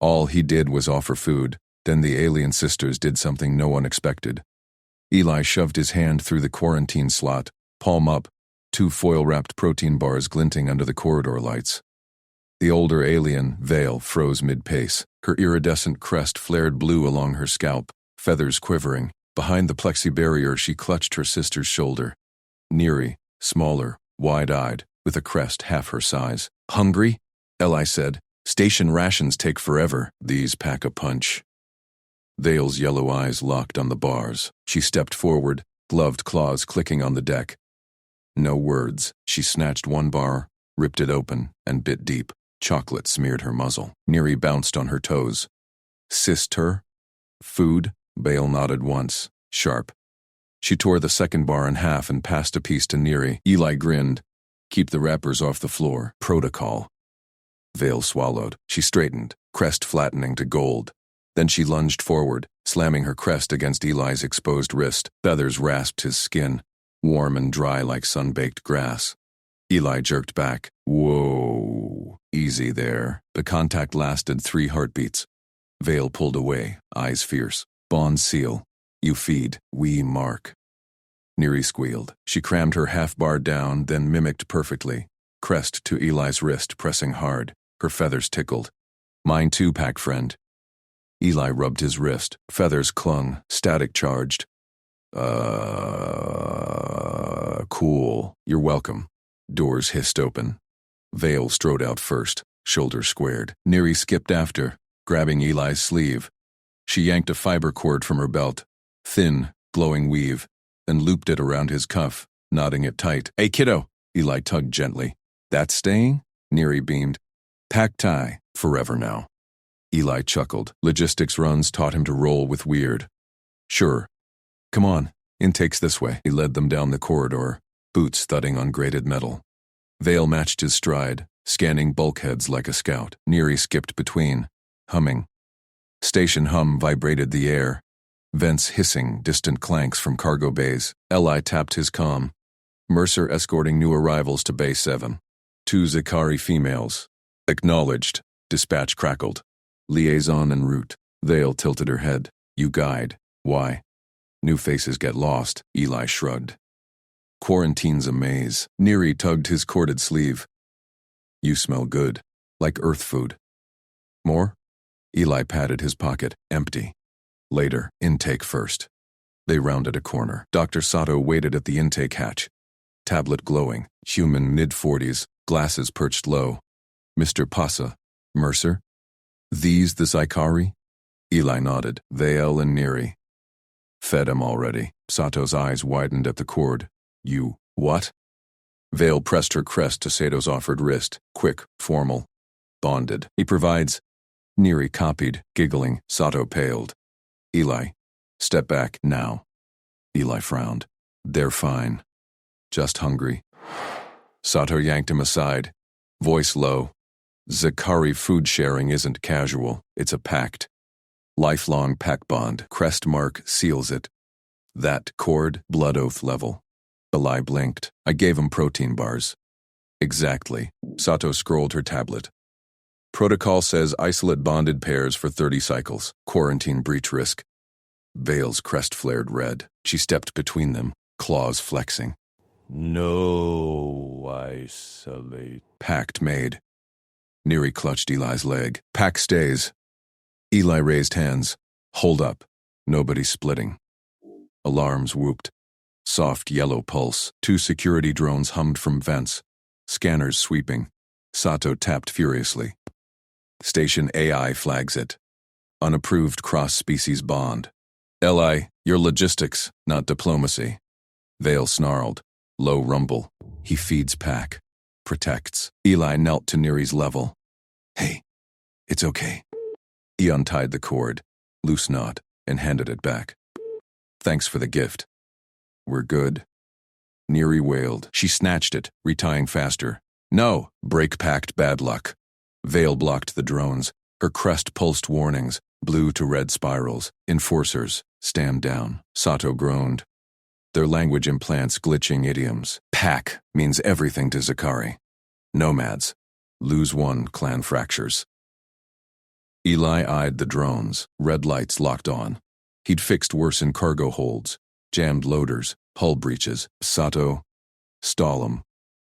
All he did was offer food. Then the alien sisters did something no one expected. Eli shoved his hand through the quarantine slot, palm up, 2 foil-wrapped protein bars glinting under the corridor lights. The older alien, Vale, froze mid-pace. Her iridescent crest flared blue along her scalp, feathers quivering. Behind the plexi barrier, she clutched her sister's shoulder. Neri, smaller, wide-eyed, with a crest half her size. "Hungry?" Eli said. "Station rations take forever. These pack a punch." Vale's yellow eyes locked on the bars. She stepped forward, gloved claws clicking on the deck. No words. She snatched 1 bar, ripped it open, and bit deep. Chocolate smeared her muzzle. Neri bounced on her toes. "Sister? Food?" Vale nodded once, sharp. She tore the second bar in half and passed a piece to Neri. Eli grinned. "Keep the wrappers off the floor. Protocol." Vale swallowed. She straightened, crest flattening to gold. Then she lunged forward, slamming her crest against Eli's exposed wrist. Feathers rasped his skin, warm and dry like sun-baked grass. Eli jerked back. "Whoa, easy there." The contact lasted 3 heartbeats. Vale pulled away, eyes fierce. "Bond seal. You feed, we mark." Neri squealed. She crammed her half-bar down, then mimicked perfectly. Crest to Eli's wrist, pressing hard. Her feathers tickled. "Mine too, pack friend." Eli rubbed his wrist. Feathers clung, static charged. Cool. You're welcome." Doors hissed open. Vale strode out first, shoulders squared. Neri skipped after, grabbing Eli's sleeve. She yanked a fiber cord from her belt, thin, glowing weave, and looped it around his cuff, knotting it tight. "Hey, kiddo!" Eli tugged gently. "That's staying?" Neri beamed. "Pack tie. Forever now." Eli chuckled. Logistics runs taught him to roll with weird. "Sure. Come on, intake's this way." He led them down the corridor, boots thudding on grated metal. Vale matched his stride, scanning bulkheads like a scout. Neri skipped between, humming. Station hum vibrated the air. Vents hissing, distant clanks from cargo bays. Eli tapped his comm. Mercer escorting new arrivals to Bay 7. 2 Zikari females. Acknowledged. Dispatch crackled. Liaison en route. Vale tilted her head. "You guide. Why?" "New faces get lost." Eli shrugged. "Quarantine's a maze." Neri tugged his corded sleeve. "You smell good. Like Earth food." "More?" Eli patted his pocket. "Empty." "Later. Intake first." They rounded a corner. Dr. Sato waited at the intake hatch. Tablet glowing. Human mid-40s. Glasses perched low. "Mr. Pasa. Mercer?" "These the Zikari?" Eli nodded. Vale and Neri. "Fed him already." Sato's eyes widened at the cord. "You, what?" Vale pressed her crest to Sato's offered wrist. Quick, formal. "Bonded. He provides." Neri copied, giggling. Sato paled. "Eli, step back, now." Eli frowned. "They're fine. Just hungry." Sato yanked him aside, voice low. "Zikari food sharing isn't casual, it's a pact. Lifelong pack bond, crest mark seals it. That cord, blood oath level." Eli blinked. "I gave him protein bars." "Exactly." Sato scrolled her tablet. "Protocol says isolate bonded pairs for 30 cycles. Quarantine breach risk." Vale's crest flared red. She stepped between them, claws flexing. "No isolate." Pact made. Neri clutched Eli's leg. "Pack stays." Eli raised hands. "Hold up. Nobody's splitting." Alarms whooped. Soft yellow pulse. 2 security drones hummed from vents. Scanners sweeping. Sato tapped furiously. "Station AI flags it. Unapproved cross-species bond." "Li, your logistics, not diplomacy." Vale snarled. Low rumble. "He feeds pack. Protects." Eli knelt to Neri's level. "Hey, it's okay." He untied the cord, loose knot, and handed it back. "Thanks for the gift." "We're good." Neri wailed. She snatched it, retying faster. "No!" Brake-packed bad luck. Vale blocked the drones. Her crest pulsed warnings, blue to red spirals. "Enforcers, stand down." Sato groaned. Their language implants glitching idioms. Pack means everything to Zikari. Nomads. Lose one, clan fractures. Eli eyed the drones, red lights locked on. He'd fixed worse in cargo holds, jammed loaders, hull breaches. Sato, stall 'em.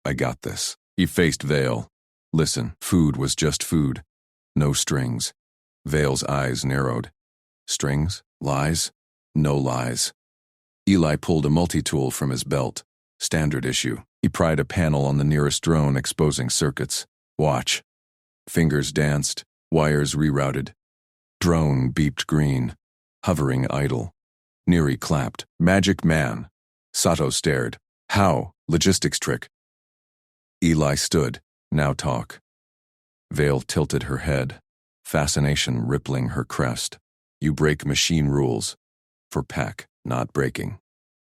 I got this. He faced Vale. Listen, food was just food. No strings. Vale's eyes narrowed. Strings? Lies? No lies. Eli pulled a multi-tool from his belt. Standard issue. He pried a panel on the nearest drone, exposing circuits. Watch. Fingers danced, wires rerouted. Drone beeped green, hovering idle. Neri clapped. Magic man. Sato stared. How? Logistics trick. Eli stood. Now talk. Vale tilted her head, fascination rippling her crest. You break machine rules. For pack, not breaking.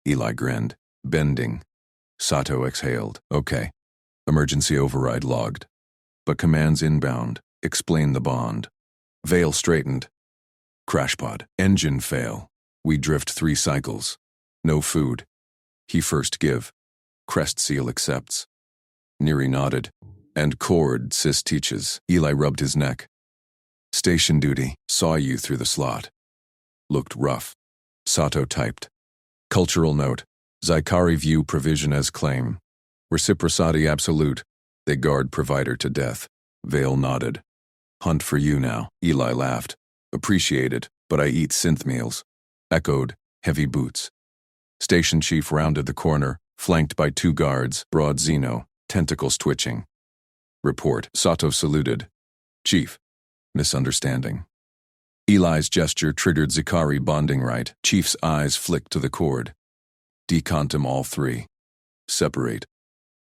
Eli grinned. Bending. Sato exhaled. Okay. Emergency override logged. But commands inbound. Explain the bond. Vale straightened. Crashpod. Engine fail. We drift 3 cycles. No food. He first give. Crest seal accepts. Neri nodded. And cord, Sis teaches. Eli rubbed his neck. Station duty. Saw you through the slot. Looked rough. Sato typed. Cultural note. Zykari view provision as claim. Reciprocity absolute. They guard provider to death. Vale nodded. Hunt for you now. Eli laughed. Appreciate it, but I eat synth meals. Echoed. Heavy boots. Station chief rounded the corner, flanked by 2 guards, broad Xeno, tentacles twitching. Report. Sato saluted. Chief. Misunderstanding. Eli's gesture triggered Zykari bonding right. Chief's eyes flicked to the cord. Decont 'em all 3. Separate.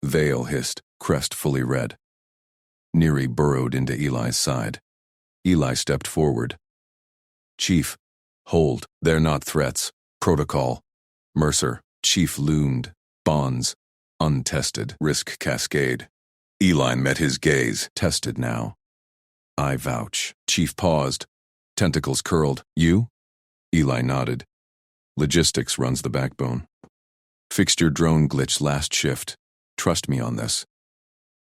Vale hissed, crest fully red. Neri burrowed into Eli's side. Eli stepped forward. Chief. Hold. They're not threats. Protocol. Mercer. Chief loomed. Bonds. Untested. Risk cascade. Eli met his gaze. Tested now. I vouch. Chief paused. Tentacles curled. You? Eli nodded. Logistics runs the backbone. Fixed your drone glitch last shift. Trust me on this.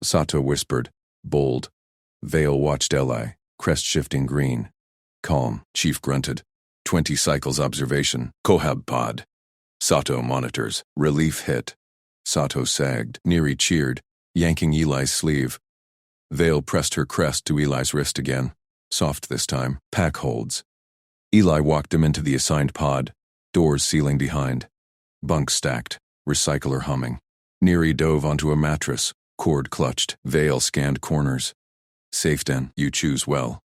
Sato whispered. Bold. Vale watched Eli, crest shifting green. Calm. Chief grunted. 20 cycles observation. Cohab pod. Sato monitors. Relief hit. Sato sagged. Neri cheered, yanking Eli's sleeve. Vale pressed her crest to Eli's wrist again. Soft this time. Pack holds. Eli walked him into the assigned pod, doors sealing behind. Bunk stacked, recycler humming. Neri dove onto a mattress, cord clutched. Vale scanned corners. Safe den, you choose well.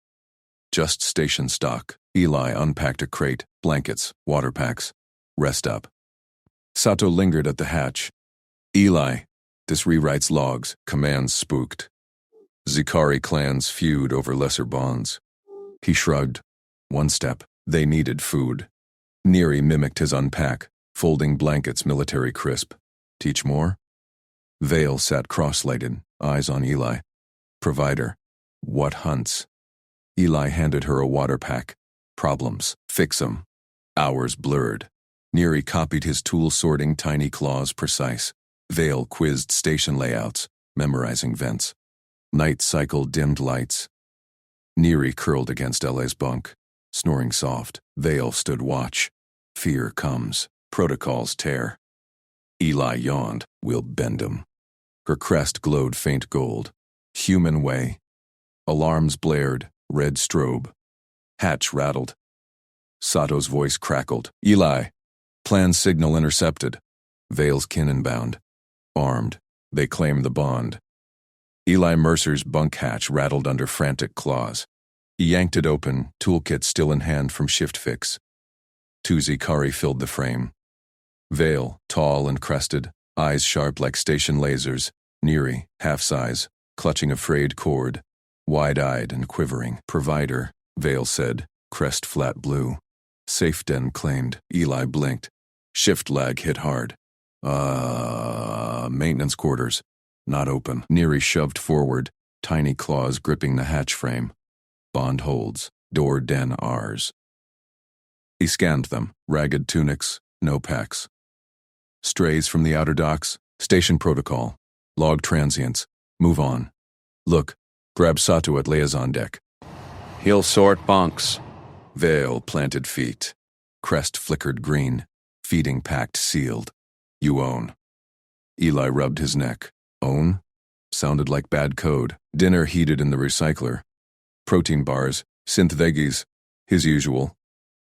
Just station stock. Eli unpacked a crate, blankets, water packs. Rest up. Sato lingered at the hatch. Eli, this rewrites logs, commands spooked. Zykari clans feud over lesser bonds. He shrugged. One step. They needed food. Neri mimicked his unpack, folding blankets military crisp. Teach more? Vale sat cross-legged, eyes on Eli. Provider. What hunts? Eli handed her a water pack. Problems. Fix 'em. Hours blurred. Neri copied his tool sorting tiny claws precise. Vale quizzed station layouts, memorizing vents. Night cycle dimmed lights. Neri curled against LA's bunk, snoring soft. Vale stood watch. Fear comes. Protocols tear. Eli yawned. We'll bend 'em. Her crest glowed faint gold. Human way. Alarms blared, red strobe. Hatch rattled. Sato's voice crackled. Eli. Plan signal intercepted. Vale's kin inbound. Armed. They claim the bond. Eli Mercer's bunk hatch rattled under frantic claws. He yanked it open, toolkit still in hand from shift fix. 2 Zykari filled the frame. Vale, tall and crested, eyes sharp like station lasers. Neri, half-size, clutching a frayed cord. Wide-eyed and quivering. Provider, Vale said, crest flat blue. Safe den claimed. Eli blinked. Shift lag hit hard. Maintenance quarters. Not open. Neri shoved forward, tiny claws gripping the hatch frame. Bond holds. Door den ours. He scanned them. Ragged tunics, no packs. Strays from the outer docks. Station protocol. Log transients. Move on. Look. Grab Sato at liaison deck. He'll sort bunks. Veil planted feet. Crest flickered green. Feeding pact sealed. You own. Eli rubbed his neck. Own? Sounded like bad code. Dinner heated in the recycler. Protein bars, synth veggies. His usual.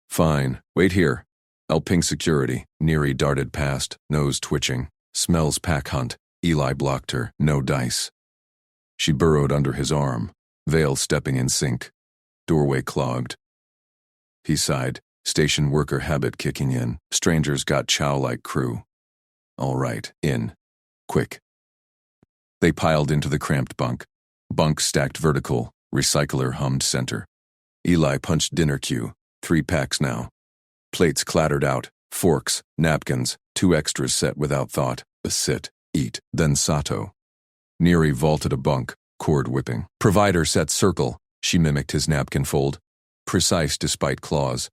Fine. Wait here. I'll ping security. Neri darted past, nose twitching. Smells pack hunt. Eli blocked her. No dice. She burrowed under his arm. Veil stepping in sync. Doorway clogged. He sighed. Station worker habit kicking in. Strangers got chow-like crew. All right, in. Quick. They piled into the cramped bunk. Bunk stacked vertical. Recycler hummed center. Eli punched dinner queue. 3 packs now. Plates clattered out. Forks, napkins, 2 extras set without thought. A sit, eat, then Sato. Neri vaulted a bunk, cord whipping. Provider set circle. She mimicked his napkin fold. Precise despite claws.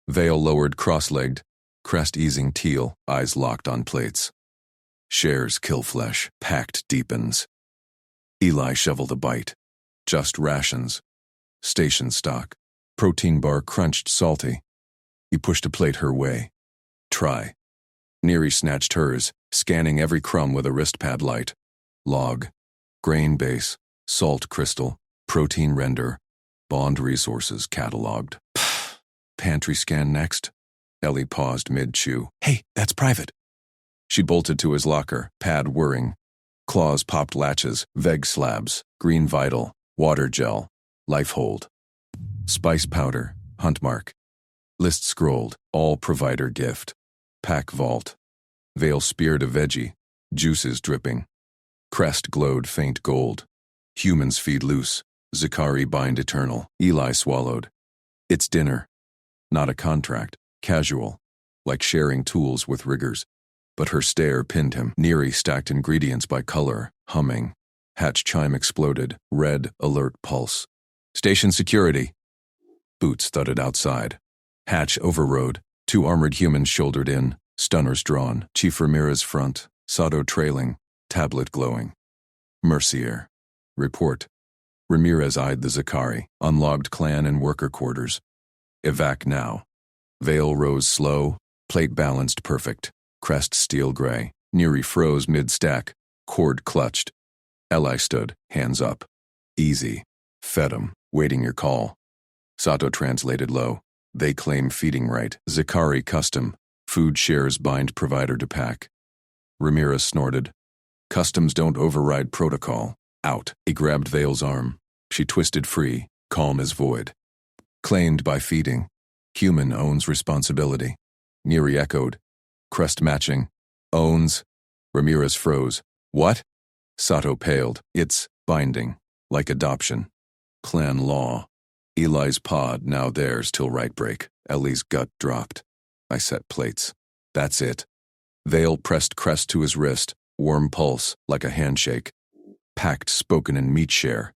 Veil lowered cross-legged. Crest easing teal, eyes locked on plates. Shares kill flesh, packed deepens. Eli shoveled a bite. Just rations. Station stock. Protein bar crunched salty. He pushed a plate her way. Try. Neri snatched hers, scanning every crumb with a wrist pad light. Log. Grain base. Salt crystal. Protein render. Bond resources cataloged. Pantry scan next. Ellie paused mid-chew. Hey, that's private. She bolted to his locker, pad whirring. Claws popped latches, veg slabs, green vital, water gel, life hold. Spice powder, hunt mark. List scrolled, all provider gift. Pack vault. Veil speared a veggie, juices dripping. Crest glowed faint gold. Humans feed loose. Zakari bind eternal. Eli swallowed. It's dinner. Not a contract. Casual. Like sharing tools with riggers. But her stare pinned him. Neri stacked ingredients by color, humming. Hatch chime exploded. Red, alert pulse. Station security. Boots thudded outside. Hatch overrode. 2 armored humans shouldered in. Stunners drawn. Chief Ramirez front. Sato trailing. Tablet glowing. Mercier. Report. Ramirez eyed the Zakari. Unlogged clan and worker quarters. Evac now. Veil rose slow. Plate balanced perfect. Crest steel gray. Neri froze mid-stack. Cord clutched. Eli stood, hands up. Easy. Fed 'em. Waiting your call. Sato translated low. They claim feeding right. Zakari custom. Food shares bind provider to pack. Ramirez snorted. Customs don't override protocol. Out. He grabbed Veil's arm. She twisted free, calm as void. Claimed by feeding. Human owns responsibility. Neri echoed. Crest matching. Owns. Ramirez froze. What? Sato paled. It's binding. Like adoption. Clan law. Eli's pod, now theirs till right break. Ellie's gut dropped. I set plates. That's it. Veil pressed Crest to his wrist. Warm pulse, like a handshake. Pact spoken in meat share.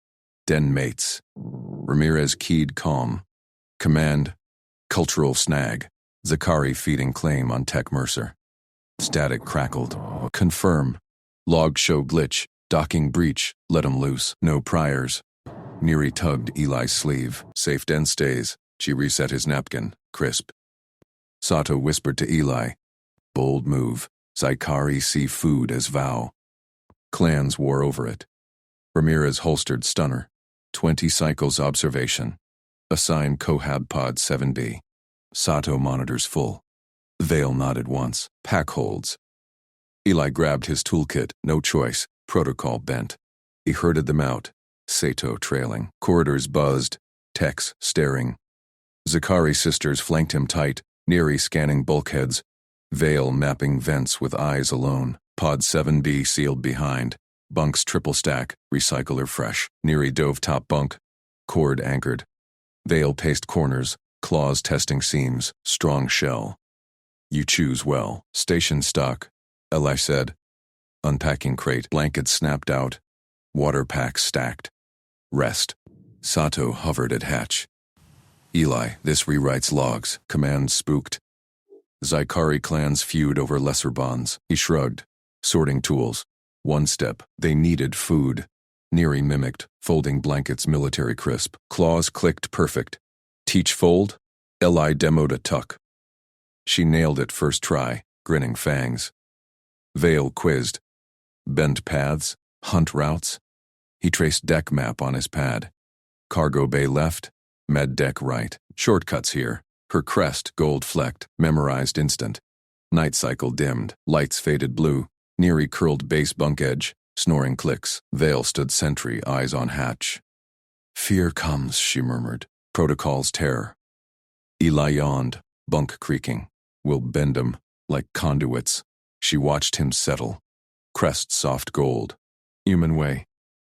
Den mates. Ramirez keyed calm. Command. Cultural snag. Zakari feeding claim on Tech Mercer. Static crackled. Confirm. Log show glitch. Docking breach. Let 'em loose. No priors. Neri tugged Eli's sleeve. Safe den stays. She reset his napkin. Crisp. Sato whispered to Eli. Bold move. Zakari see food as vow. Clans wore over it. Ramirez holstered stunner. 20 cycles observation. Assign Cohab Pod 7B. Sato monitors full. Veil nodded once. Pack holds. Eli grabbed his toolkit. No choice. Protocol bent. He herded them out. Sato trailing. Corridors buzzed. Techs staring. Zakari sisters flanked him tight. Neri scanning bulkheads. Veil mapping vents with eyes alone. Pod 7B sealed behind. Bunks triple stack. Recycler fresh. Neri dove top bunk. Cord anchored. Veil paced corners. Claws testing seams. Strong shell. You choose well. Station stock. Eli said. Unpacking crate. Blankets snapped out. Water packs stacked. Rest. Sato hovered at hatch. Eli, this rewrites logs. Command spooked. Zakari clans feud over lesser bonds. He shrugged. Sorting tools. One step. They needed food. Neri mimicked, folding blankets military crisp. Claws clicked perfect. Teach fold? Eli demoed a tuck. She nailed it first try, grinning fangs. Vale quizzed. Bent paths? Hunt routes? He traced deck map on his pad. Cargo bay left, med deck right. Shortcuts here. Her crest, gold-flecked, memorized instant. Night cycle dimmed, lights faded blue. Neri curled base bunk edge, snoring clicks. Vale stood sentry, eyes on hatch. Fear comes, she murmured. Protocol's terror. Eli yawned, bunk creaking. We'll bend 'em, like conduits. She watched him settle. Crest soft gold. Human way.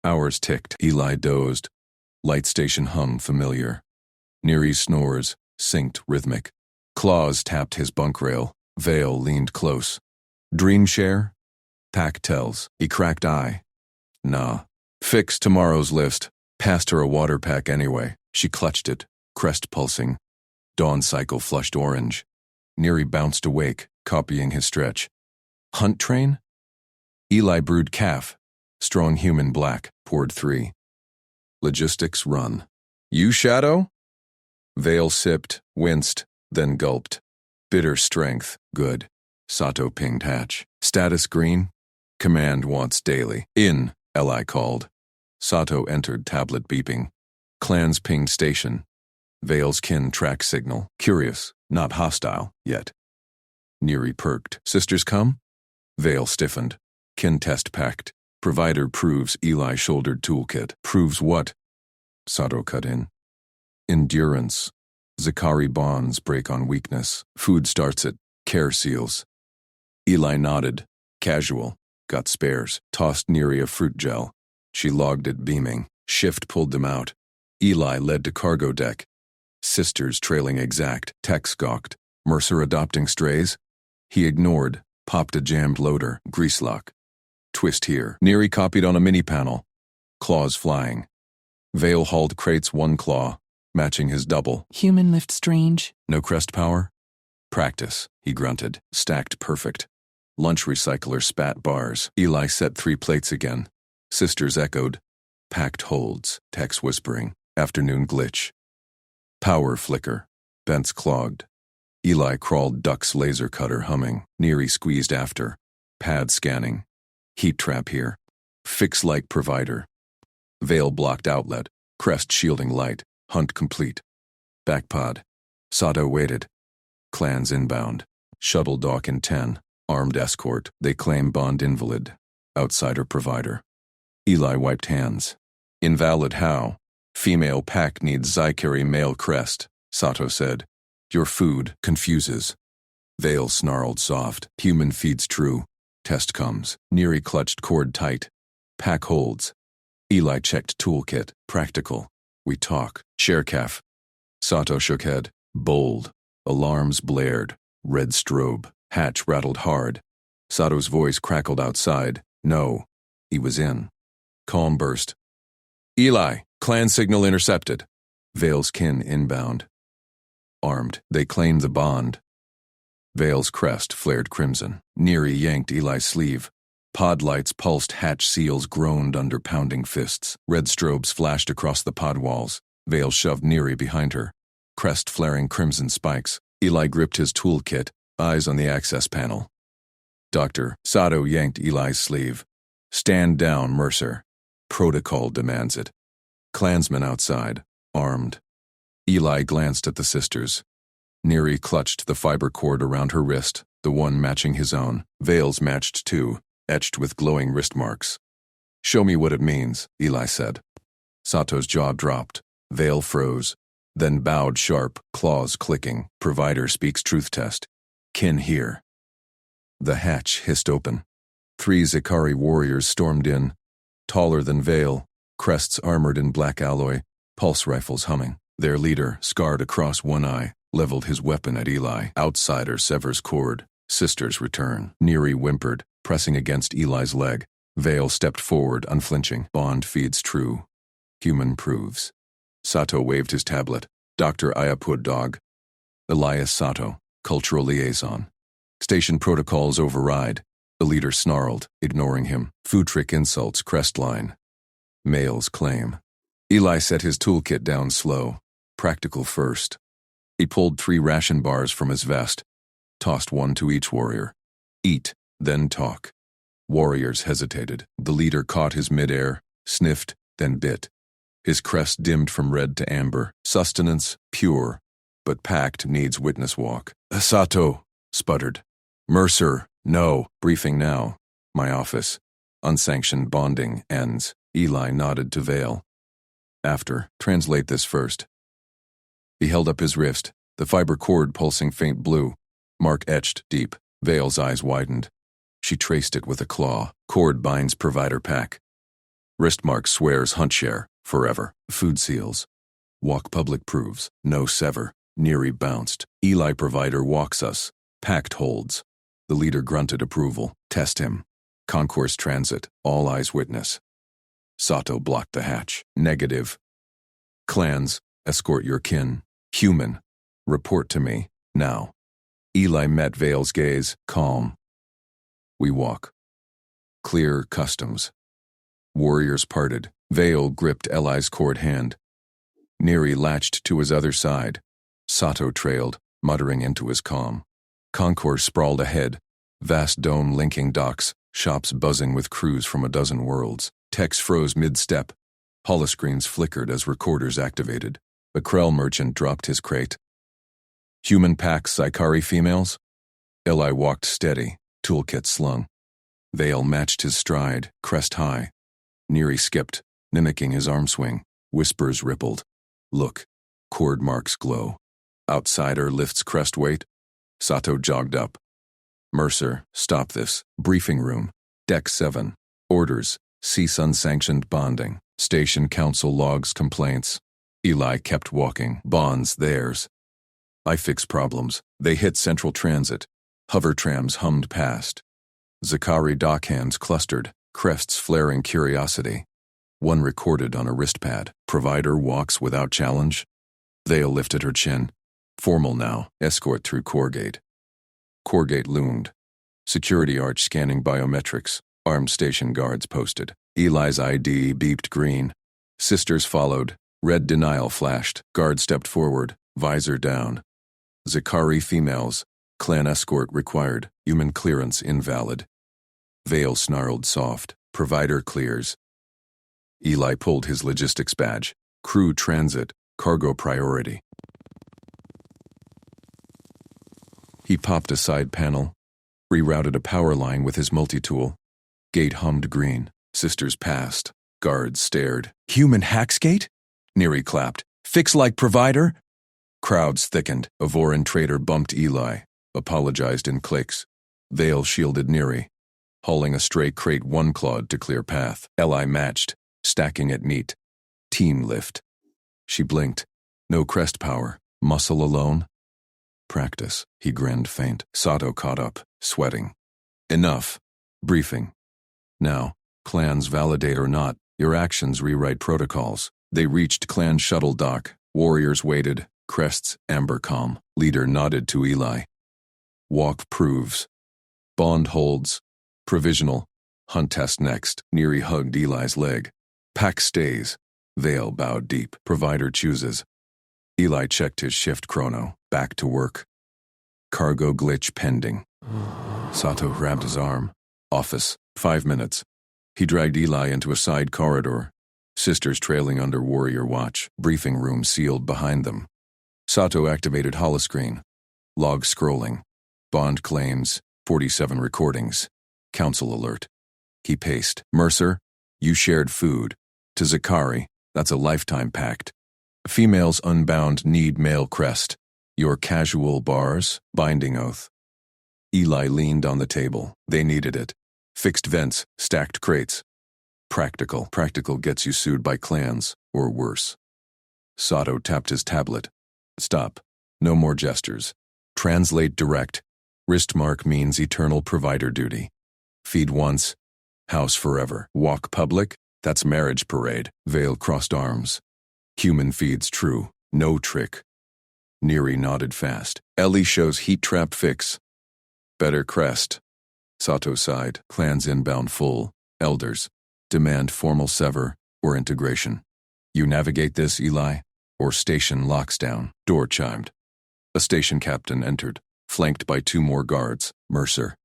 Hours ticked. Eli dozed. Light station hum familiar. Neri snores, synced rhythmic. Claws tapped his bunk rail. Vale leaned close. Dream share? Pack tells. He cracked eye. Nah. Fix tomorrow's list. Passed her a water pack anyway. She clutched it, crest pulsing. Dawn cycle flushed orange. Neri bounced awake, copying his stretch. Hunt train? Eli brewed calf. Strong human black, poured 3. Logistics run. You shadow? Vale sipped, winced, then gulped. Bitter strength, good. Sato pinged hatch. Status green? Command wants daily. In, Eli called. Sato entered, tablet beeping. Clans pinged station. Vale's kin track signal. Curious, not hostile, yet. Neri perked. Sisters come? Vale stiffened. Kin test packed. Provider proves Eli shouldered toolkit. Proves what? Sato cut in. Endurance. Zakari bonds break on weakness. Food starts it. Care seals. Eli nodded. Casual. Got spares. Tossed Neri a fruit gel. She logged it beaming. Shift pulled them out. Eli led to cargo deck. Sisters trailing exact. Tex gawked. Mercer adopting strays? He ignored. Popped a jammed loader. Grease lock. Twist here. Neri copied on a mini panel. Claws flying. Vale hauled crates 1 claw, matching his double. Human lift strange. No crest power? Practice, he grunted. Stacked perfect. Lunch recycler spat bars. Eli set 3 plates again. Sisters echoed. Packed holds. Tex whispering. Afternoon glitch. Power flicker. Vents clogged. Eli crawled duck's laser cutter humming. Neri squeezed after. Pad scanning. Heat trap here. Fix-like provider. Vale blocked outlet. Crest shielding light. Hunt complete. Backpod. Sato waited. Clans inbound. Shuttle dock in 10. Armed escort. They claim bond invalid. Outsider provider. Eli wiped hands. Invalid how? Female pack needs Zykari male crest, Sato said. Your food confuses. Vale snarled soft. Human feeds true. Test comes. Neri clutched cord tight. Pack holds. Eli checked toolkit. Practical. We talk. Sharecaf. Sato shook head. Bold. Alarms blared. Red strobe. Hatch rattled hard. Sato's voice crackled outside. No. He was in. Calm burst. Eli, clan signal intercepted. Vale's kin inbound. Armed, they claimed the bond. Vale's crest flared crimson. Neri yanked Eli's sleeve. Pod lights pulsed, hatch seals groaned under pounding fists. Red strobes flashed across the pod walls. Vale shoved Neri behind her. Crest flaring crimson spikes. Eli gripped his toolkit, eyes on the access panel. Doctor, Sato yanked Eli's sleeve. Stand down, Mercer. Protocol demands it. Clansmen outside, armed. Eli glanced at the sisters. Neri clutched the fiber cord around her wrist, the one matching his own. Vale's matched too, etched with glowing wrist marks. Show me what it means, Eli said. Sato's jaw dropped. Vale froze, then bowed sharp, claws clicking. Provider speaks truth test. Kin here. The hatch hissed open. 3 Zakari warriors stormed in, taller than Vale, crests armored in black alloy, pulse rifles humming. Their leader, scarred across one eye, leveled his weapon at Eli. Outsider severs cord. Sisters return. Neri whimpered, pressing against Eli's leg. Vale stepped forward, unflinching. Bond feeds true. Human proves. Sato waved his tablet. Dr. Ayapud Dog. Elias Sato, cultural liaison. Station protocols override. The leader snarled, ignoring him. Futric insults crest line. Males claim. Eli set his toolkit down slow. Practical first. He pulled 3 ration bars from his vest, tossed 1 to each warrior. Eat, then talk. Warriors hesitated. The leader caught his midair, sniffed, then bit. His crest dimmed from red to amber. Sustenance, pure, but pact needs witness walk. Sato, sputtered. Mercer, no. Briefing now. My office. Unsanctioned bonding ends. Eli nodded to Vale. After, translate this first. He held up his wrist, the fiber cord pulsing faint blue. Mark etched deep. Vale's eyes widened. She traced it with a claw. Cord binds provider pack. Wrist mark swears hunt share. Forever. Food seals. Walk public proves. No sever. Neary bounced. Eli provider walks us. Pact holds. The leader grunted approval. Test him. Concourse transit. All eyes witness. Sato blocked the hatch. Negative. Clans, escort your kin. Human. Report to me. Now. Eli met Vale's gaze. Calm. We walk. Clear customs. Warriors parted. Vale gripped Eli's cord hand. Neary latched to his other side. Sato trailed, muttering into his calm. Concourse sprawled ahead. Vast dome linking docks, shops buzzing with crews from a dozen worlds. Techs froze mid-step. Holoscreens flickered as recorders activated. A Krell merchant dropped his crate. Human packs Zykari females? Eli walked steady, toolkit slung. Vale matched his stride, crest high. Neary skipped, mimicking his arm swing. Whispers rippled. Look. Cord marks glow. Outsider lifts crest weight. Sato jogged up. Mercer, stop this. Briefing room. Deck 7. Orders. Cease unsanctioned bonding. Station council logs complaints. Eli kept walking. Bonds theirs. I fix problems. They hit central transit. Hover trams hummed past. Zykari dockhands clustered, crests flaring curiosity. One recorded on a wristpad. Provider walks without challenge. Vale lifted her chin. Formal now. Escort through core gate. Core gate loomed. Security arch scanning biometrics. Armed station guards posted. Eli's ID beeped green. Sisters followed. Red denial flashed. Guard stepped forward. Visor down. Zykari females. Clan escort required. Human clearance invalid. Vale snarled soft. Provider clears. Eli pulled his logistics badge. Crew transit. Cargo priority. He popped a side panel. Rerouted a power line with his multi-tool. Gate hummed green. Sisters passed. Guards stared. Human hacksgate? Neary clapped. Fix like provider? Crowds thickened. A Voran trader bumped Eli. Apologized in clicks. Vale shielded Neary. Hauling a stray crate one clawed to clear path. Eli matched, stacking it neat. Team lift. She blinked. No crest power. Muscle alone? Practice. He grinned faint. Sato caught up, sweating. Enough. Briefing. Now, clans validate or not, your actions rewrite protocols. They reached clan shuttle dock. Warriors waited. Crests amber calm. Leader nodded to Eli. Walk proves. Bond holds. Provisional. Hunt test next. Neary hugged Eli's leg. Pack stays. Vale bowed deep. Provider chooses. Eli checked his shift chrono. Back to work. Cargo glitch pending. Sato grabbed his arm. Office. 5 minutes. He dragged Eli into a side corridor. Sisters trailing under warrior watch. Briefing room sealed behind them. Sato activated holoscreen. Log scrolling. Bond claims. 47 recordings. Council alert. He paced. Mercer, you shared food. To Zykari, that's a lifetime pact. Females unbound need male crest. Your casual bars, binding oath. Eli leaned on the table. They needed it. Fixed vents, stacked crates. Practical. Practical gets you sued by clans, or worse. Sato tapped his tablet. Stop. No more gestures. Translate direct. Wrist mark means eternal provider duty. Feed once. House forever. Walk public. That's marriage parade. Vale crossed arms. Human feeds true. No trick. Neary nodded fast. Ellie shows heat trap fix. Better crest. Sato sighed. Clans inbound full. Elders. Demand formal sever. or integration. You navigate this, Eli, or station locks down. Door chimed. A station captain entered, flanked by 2 more guards. Mercer.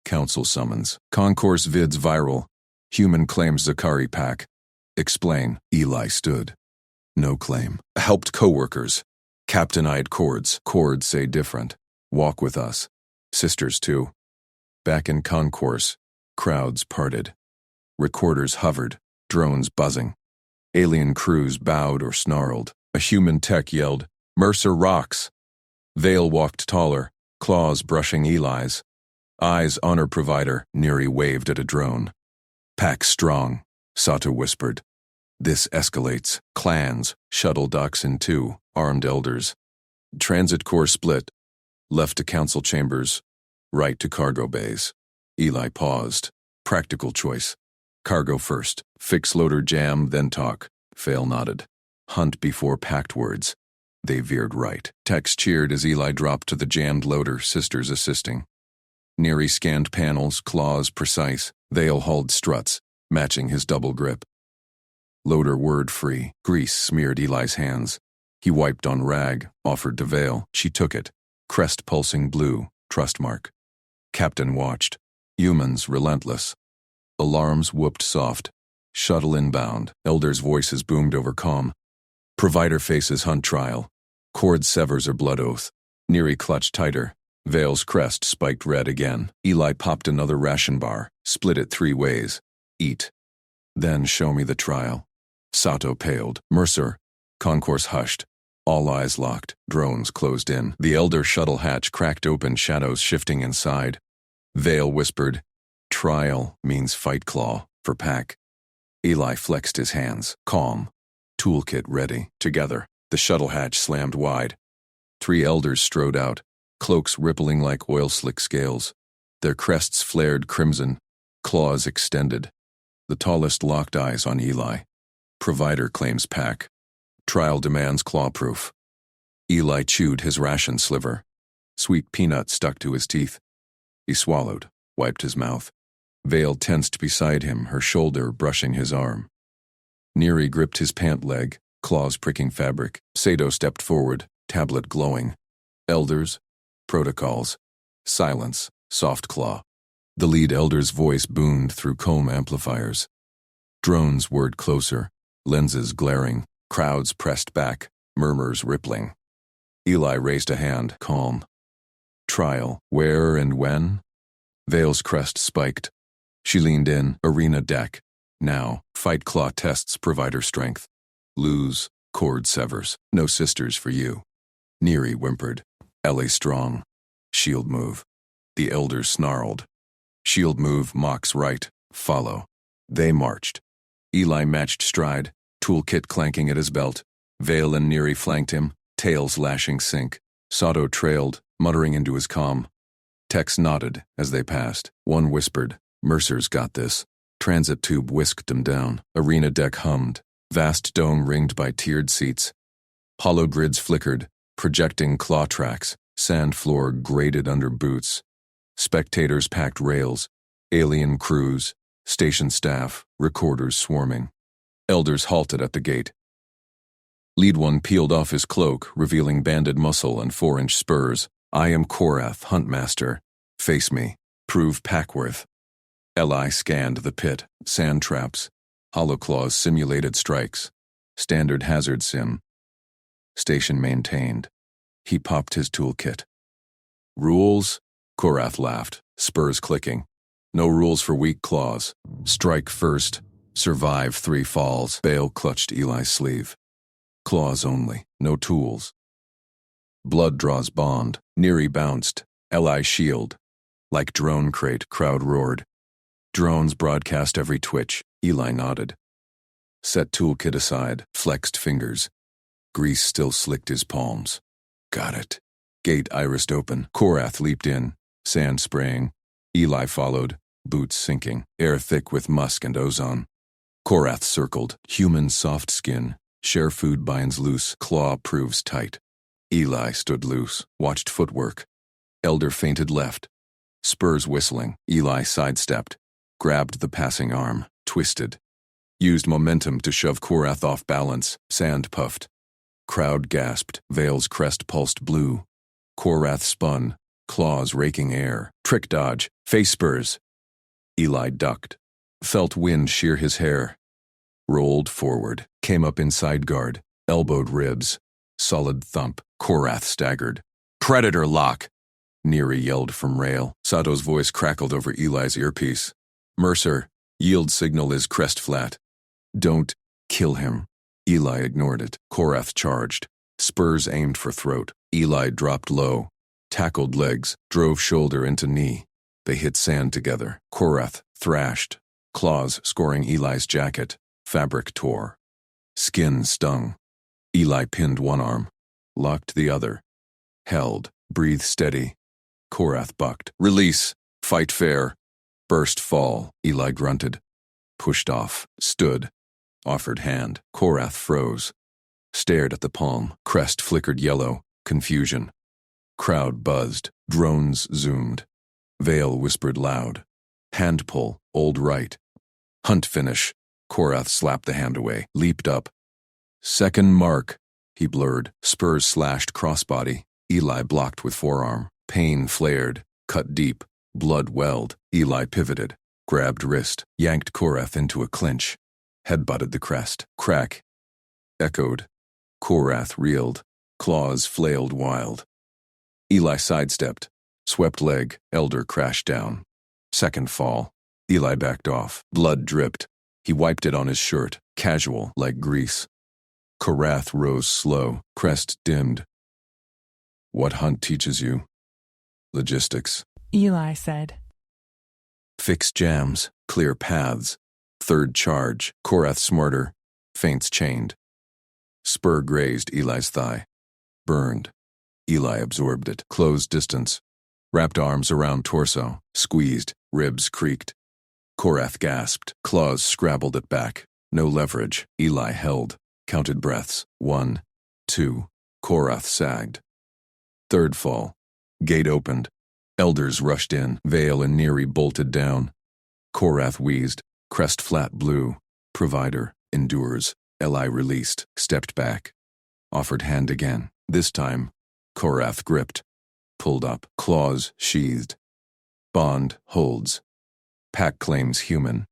Council summons. Concourse vids viral. Human claims Zakari pack. Explain. Eli stood. No claim. Helped coworkers. Captain-eyed Cords. Cords say different. Walk with us. Sisters too. Back in concourse. Crowds parted. Recorders hovered. Drones buzzing. Alien crews bowed or snarled. A human tech yelled, "Mercer rocks!" Vale walked taller, claws brushing Eli's. Eyes honor provider, Neri waved at a drone. Pack strong, Sato whispered. This escalates. Clans, shuttle docks in 2, armed elders. Transit core split. Left to council chambers, right to cargo bays. Eli paused. Practical choice. Cargo first. Fix loader jam, then talk. Fail nodded. Hunt before packed words. They veered right. Tex cheered as Eli dropped to the jammed loader, sisters assisting. Neri scanned panels, claws precise. Vale hauled struts, matching his double grip. Loader word-free. Grease smeared Eli's hands. He wiped on rag, offered to Vale. She took it. Crest pulsing blue, trust mark. Captain watched. Humans relentless. Alarms whooped soft. Shuttle inbound. Elders' voices boomed over comm. Provider faces hunt trial. Cord severs her blood oath. Neri clutched tighter. Vale's crest spiked red again. Eli popped another ration bar, split it 3 ways. Eat. Then show me the trial. Sato paled. Mercer. Concourse hushed. All eyes locked. Drones closed in. The elder shuttle hatch cracked open, shadows shifting inside. Vale whispered, "Trial means fight claw, for pack." Eli flexed his hands. Calm. Toolkit ready. Together. The shuttle hatch slammed wide. 3 elders strode out, cloaks rippling like oil slick scales. Their crests flared crimson, claws extended. The tallest locked eyes on Eli. Provider claims pack. Trial demands claw-proof. Eli chewed his ration sliver. Sweet peanut stuck to his teeth. He swallowed, wiped his mouth. Vale tensed beside him, her shoulder brushing his arm. Neri gripped his pant leg, claws pricking fabric. Sato stepped forward, tablet glowing. Elders, protocols, silence, soft claw. The lead elder's voice boomed through comb amplifiers. Drones whirred closer, lenses glaring, crowds pressed back, murmurs rippling. Eli raised a hand, calm. Trial, where and when? Vale's crest spiked. She leaned in, arena deck. Now, fight claw tests provider strength. Lose, cord severs. No sisters for you. Neri whimpered. Ellie strong. Shield move. The elders snarled. Shield move mocks right. Follow. They marched. Eli matched stride, toolkit clanking at his belt. Vale and Neri flanked him, tails lashing sync. Sato trailed, muttering into his comm. Tex nodded as they passed. One whispered, "Mercer's got this." Transit tube whisked him down. Arena deck hummed. Vast dome ringed by tiered seats. Hollow grids flickered, projecting claw tracks. Sand floor grated under boots. Spectators packed rails. Alien crews. Station staff. Recorders swarming. Elders halted at the gate. Lead one peeled off his cloak, revealing banded muscle and 4-inch spurs. "I am Korath, Huntmaster. Face me. Prove packworth." Eli scanned the pit. Sand traps. Hollow claws simulated strikes. Standard hazard sim. Station maintained. He popped his toolkit. "Rules?" Korath laughed, spurs clicking. "No rules for weak claws. Strike first. Survive 3 falls." Bale clutched Eli's sleeve. "Claws only. No tools." Blood draws bond. Neri bounced. Eli shield. Like drone crate, crowd roared. Drones broadcast every twitch. Eli nodded. Set toolkit aside, flexed fingers. Grease still slicked his palms. Got it. Gate irised open. Korath leaped in, sand spraying. Eli followed, boots sinking, air thick with musk and ozone. Korath circled, human soft skin. Share food binds loose, claw proves tight. Eli stood loose, watched footwork. Elder feinted left. Spurs whistling. Eli sidestepped, grabbed the passing arm, twisted. Used momentum to shove Korath off balance. Sand puffed. Crowd gasped. Vale's crest pulsed blue. Korath spun, claws raking air. Trick dodge. Face spurs. Eli ducked. Felt wind shear his hair. Rolled forward. Came up inside guard. Elbowed ribs. Solid thump. Korath staggered. Predator lock! Neri yelled from rail. Sato's voice crackled over Eli's earpiece. Mercer, yield signal is crest flat. Don't kill him. Eli ignored it. Korath charged. Spurs aimed for throat. Eli dropped low. Tackled legs. Drove shoulder into knee. They hit sand together. Korath thrashed. Claws scoring Eli's jacket. Fabric tore. Skin stung. Eli pinned one arm. Locked the other. Held. Breathe steady. Korath bucked. Release. Fight fair. Burst fall. Eli grunted. Pushed off. Stood. Offered hand. Korath froze. Stared at the palm. Crest flickered yellow. Confusion. Crowd buzzed. Drones zoomed. Vale whispered loud. Hand pull. Old right. Hunt finish. Korath slapped the hand away. Leaped up. Second mark. He blurred. Spurs slashed crossbody. Eli blocked with forearm. Pain flared. Cut deep. Blood welled. Eli pivoted. Grabbed wrist. Yanked Korath into a clinch. Headbutted the crest. Crack. Echoed. Korath reeled. Claws flailed wild. Eli sidestepped. Swept leg. Elder crashed down. Second fall. Eli backed off. Blood dripped. He wiped it on his shirt. Casual, like grease. Korath rose slow. Crest dimmed. What Hunt teaches you? Logistics. Eli said. Fix jams. Clear paths. Third charge. Korath smarter. Feints chained. Spur grazed Eli's thigh. Burned. Eli absorbed it. Closed distance. Wrapped arms around torso. Squeezed. Ribs creaked. Korath gasped. Claws scrabbled it back. No leverage. Eli held. Counted breaths. 1, 2. Korath sagged. Third fall. Gate opened. Elders rushed in. Vale and Neri bolted down. Korath wheezed. Crest flat blue. Provider. Endures. Eli released. Stepped back. Offered hand again. This time, Korath gripped. Pulled up. Claws sheathed. Bond holds. Pack claims human.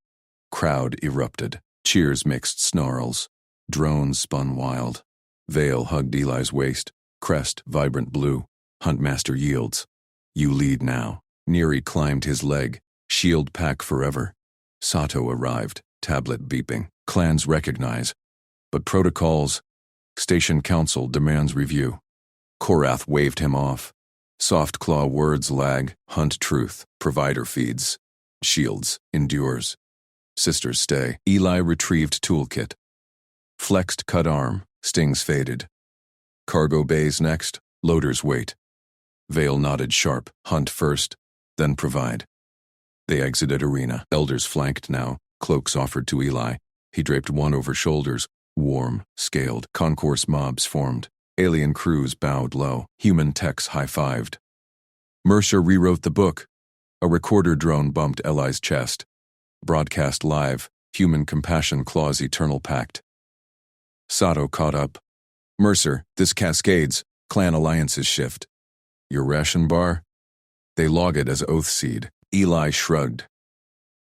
Crowd erupted. Cheers mixed snarls. Drones spun wild. Vale hugged Eli's waist. Crest vibrant blue. Huntmaster yields. You lead now. Neri climbed his leg. Shield pack forever. Sato arrived. Tablet beeping. Clans recognize. But protocols. Station council demands review. Korath waved him off. Soft claw words lag. Hunt truth. Provider feeds. Shields. Endures. Sisters stay. Eli retrieved toolkit. Flexed cut arm. Stings faded. Cargo bays next. Loaders wait. Vale nodded sharp. Hunt first. Then provide. They exited arena. Elders flanked now. Cloaks offered to Eli. He draped one over shoulders. Warm. Scaled. Concourse mobs formed. Alien crews bowed low. Human techs high-fived. Mercer rewrote the book. A recorder drone bumped Eli's chest. Broadcast live. Human compassion claws eternal pact. Sato caught up. Mercer, this cascades. Clan alliances shift. Your ration bar? They log it as oath seed. Eli shrugged.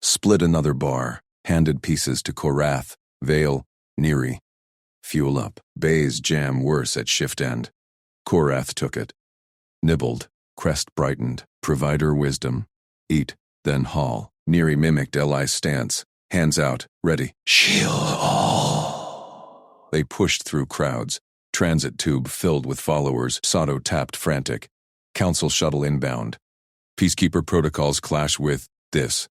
Split another bar. Handed pieces to Korath, Vale, Neri. Fuel up. Bays jam worse at shift end. Korath took it. Nibbled. Crest brightened. Provider wisdom. Eat, then haul. Neri mimicked Eli's stance. Hands out. Ready. Shield all. They pushed through crowds. Transit tube filled with followers. Sato tapped frantic. Council shuttle inbound. Peacekeeper protocols clash with this.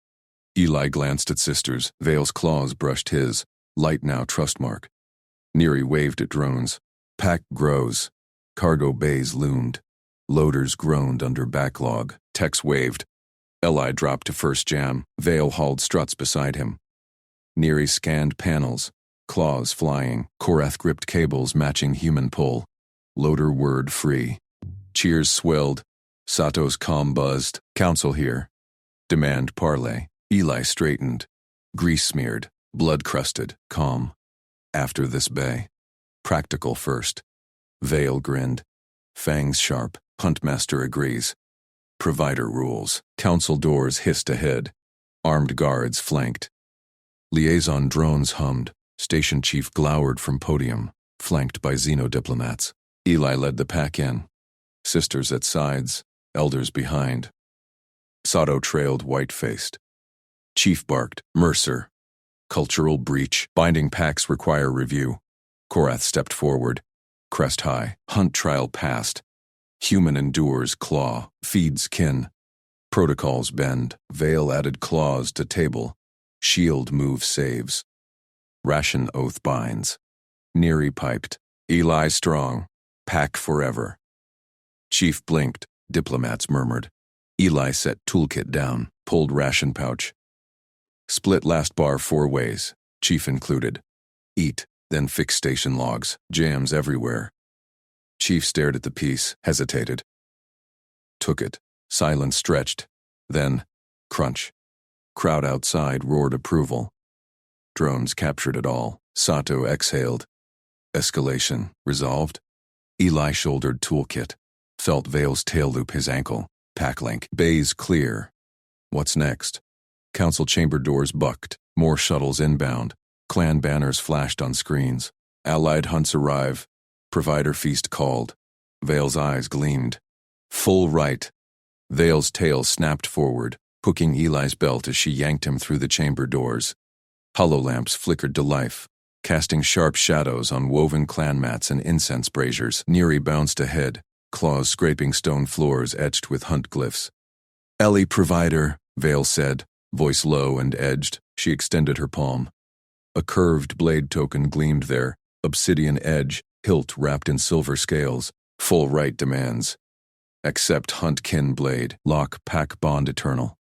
Eli glanced at sisters. Vale's claws brushed his. Light now trust mark. Neri waved at drones. Pack grows. Cargo bays loomed. Loaders groaned under backlog. Techs waved. Eli dropped to first jam. Vale hauled struts beside him. Neri scanned panels. Claws flying. Korath gripped cables matching human pull. Loader word free. Cheers swelled. Sato's calm buzzed. Council here. Demand parley. Eli straightened. Grease smeared. Blood-crusted, calm. After this bay. Practical first. Vale grinned. Fangs sharp. Huntmaster agrees. Provider rules. Council doors hissed ahead. Armed guards flanked. Liaison drones hummed. Station chief glowered from podium, flanked by xenodiplomats. Eli led the pack in. Sisters at sides, elders behind. Sato trailed white-faced. Chief barked, Mercer. Cultural breach. Binding packs require review. Korath stepped forward. Crest high. Hunt trial passed. Human endures claw. Feeds kin. Protocols bend. Vale added claws to table. Shield move saves. Ration oath binds. Neri piped. Eli strong. Pack forever. Chief blinked. Diplomats murmured. Eli set toolkit down. Pulled ration pouch. Split last bar 4 ways. Chief included. Eat, then fix station logs. Jams everywhere. Chief stared at the piece, hesitated. Took it. Silence stretched. Then, crunch. Crowd outside roared approval. Drones captured it all. Sato exhaled. Escalation resolved. Eli shouldered toolkit. Felt Vale's tail loop his ankle. Packlink. Bays clear. What's next? Council chamber doors bucked. More shuttles inbound. Clan banners flashed on screens. Allied hunts arrive. Provider feast called. Vale's eyes gleamed. Full right. Vale's tail snapped forward, hooking Eli's belt as she yanked him through the chamber doors. Hololamps flickered to life, casting sharp shadows on woven clan mats and incense braziers. Neri bounced ahead, claws scraping stone floors etched with hunt glyphs. Ellie Provider, Vale said, voice low and edged. She extended her palm. A curved blade token gleamed there, obsidian edge, hilt wrapped in silver scales. Full right demands. Accept hunt kin blade, lock pack bond eternal.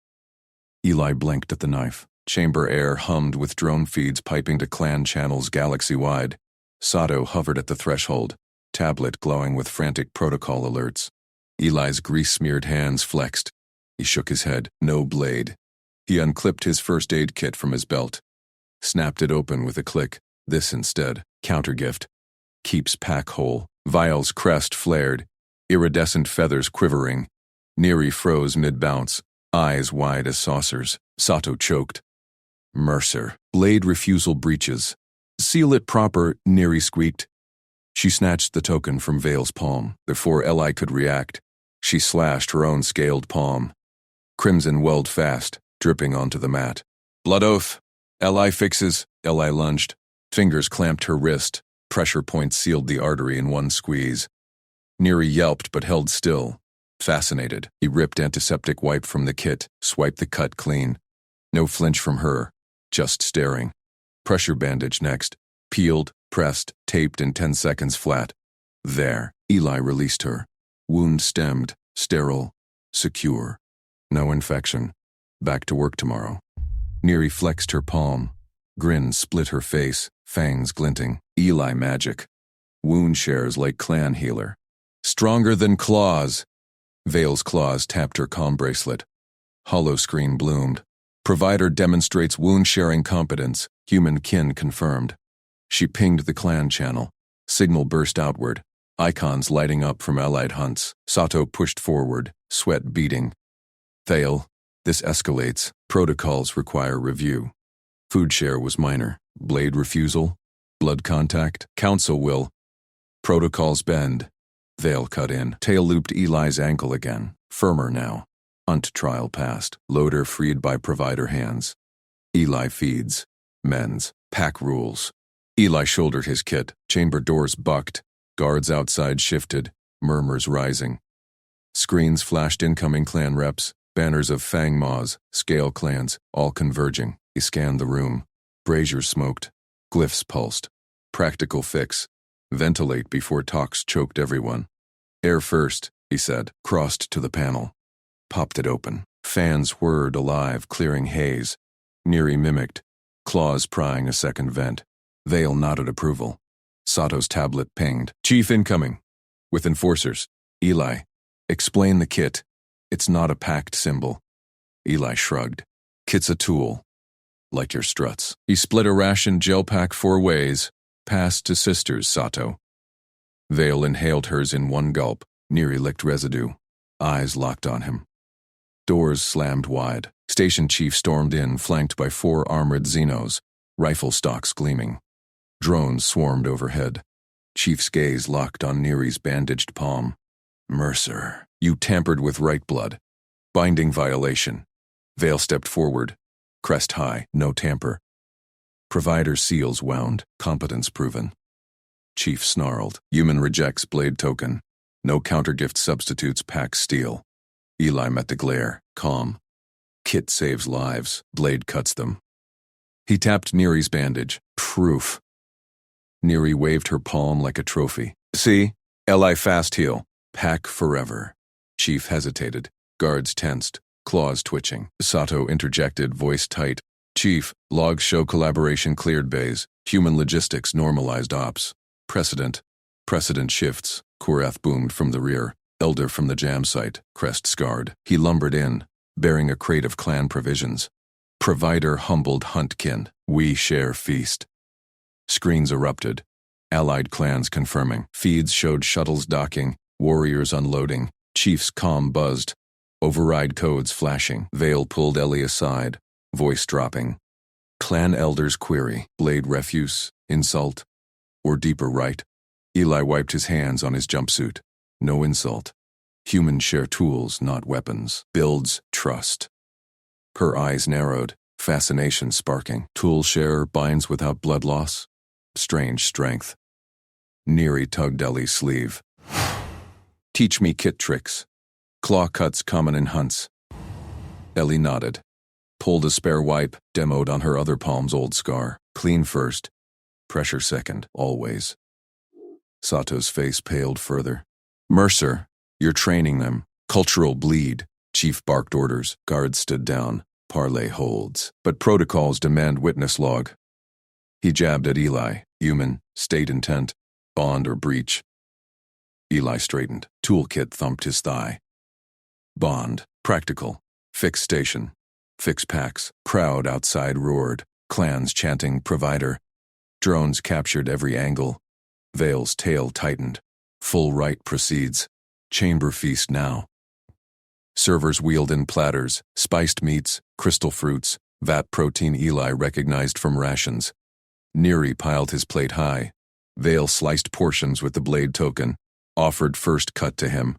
Eli blinked at the knife. Chamber air hummed with drone feeds piping to clan channels galaxy-wide. Sato hovered at the threshold, tablet glowing with frantic protocol alerts. Eli's grease-smeared hands flexed. He shook his head. No blade. He unclipped his first aid kit from his belt. Snapped it open with a click. This instead. Countergift. Keeps pack whole. Vial's crest flared. Iridescent feathers quivering. Neri froze mid-bounce. Eyes wide as saucers. Sato choked. Mercer. Blade refusal breaches. Seal it proper, Neri squeaked. She snatched the token from Vale's palm. Before Eli could react, she slashed her own scaled palm. Crimson welled fast, dripping onto the mat. Blood oath. Eli fixes. Eli lunged. Fingers clamped her wrist. Pressure points sealed the artery in one squeeze. Neri yelped but held still. Fascinated, he ripped antiseptic wipe from the kit, swiped the cut clean. No flinch from her, just staring. Pressure bandage next. Peeled, pressed, taped in 10 seconds flat. There, Eli released her. Wound stemmed, sterile, secure. No infection. Back to work tomorrow. Neri flexed her palm. Grin split her face, fangs glinting. Eli magic. Wound shares like clan healer. Stronger than claws. Vale's claws tapped her comm bracelet. Hollow screen bloomed. Provider demonstrates wound-sharing competence. Human kin confirmed. She pinged the clan channel. Signal burst outward. Icons lighting up from allied hunts. Sato pushed forward, sweat beading. Thale, this escalates. Protocols require review. Food share was minor. Blade refusal. Blood contact. Council will. Protocols bend. Vale cut in. Tail looped Eli's ankle again. Firmer now. Hunt trial passed. Loader freed by provider hands. Eli feeds. Men's. Pack rules. Eli shouldered his kit. Chamber doors bucked. Guards outside shifted. Murmurs rising. Screens flashed incoming clan reps. Banners of fang maws, scale clans, all converging. He scanned the room. Braziers smoked. Glyphs pulsed. Practical fix. Ventilate before talks choked everyone. Air first, he said, crossed to the panel. Popped it open. Fans whirred alive, clearing haze. Neri mimicked. Claws prying a second vent. Vale nodded approval. Sato's tablet pinged. Chief incoming. With enforcers. Eli. Explain the kit. It's not a packed symbol. Eli shrugged. Kit's a tool. like your struts. He split a ration gel pack 4 ways, passed to Sisters Sato. Vale inhaled hers in one gulp. Neri licked residue. Eyes locked on him. Doors slammed wide. Station Chief stormed in, flanked by 4 armored Xenos, rifle stocks gleaming. Drones swarmed overhead. Chief's gaze locked on Neri's bandaged palm. Mercer, you tampered with right blood. Binding violation. Vale stepped forward. Crest high, no tamper. Provider seals wound, competence proven. Chief snarled. Human rejects blade token. No countergift substitutes pack steel. Eli met the glare, calm. Kit saves lives, blade cuts them. He tapped Neri's bandage. Proof. Neri waved her palm like a trophy. See? Li fast heal. Pack forever. Chief hesitated. Guards tensed, claws twitching. Sato interjected, voice tight. Chief, logs show collaboration cleared bays. Human logistics normalized ops. Precedent shifts. Korath boomed from the rear. Elder from the jam site, crest scarred. He lumbered in, bearing a crate of clan provisions. Provider humbled huntkin. We share feast. Screens erupted. Allied clans confirming. Feeds showed shuttles docking, warriors unloading. Chief's comm buzzed. Override codes flashing. Vale pulled Ellie aside, voice dropping. Clan elders query. Blade refuse, insult, or deeper right. Eli wiped his hands on his jumpsuit. No insult. Humans share tools, not weapons. Builds trust. Her eyes narrowed, fascination sparking. Tool share binds without blood loss. Strange strength. Neri tugged Ellie's sleeve. Teach me kit tricks. Claw cuts common in hunts. Ellie nodded. Pulled a spare wipe, demoed on her other palm's old scar. Clean first. Pressure second, always. Sato's face paled further. Mercer, you're training them. Cultural bleed. Chief barked orders. Guards stood down. Parley holds. But protocols demand witness log. He jabbed at Eli. Human, state intent, bond or breach. Eli straightened. Toolkit thumped his thigh. Bond. Practical. Fix station. Fix packs. Crowd outside roared. Clans chanting provider. Drones captured every angle. Vale's tail tightened. Full right proceeds. Chamber feast now. Servers wheeled in platters, spiced meats, crystal fruits, vat protein Eli recognized from rations. Neri piled his plate high. Vale sliced portions with the blade token, offered first cut to him.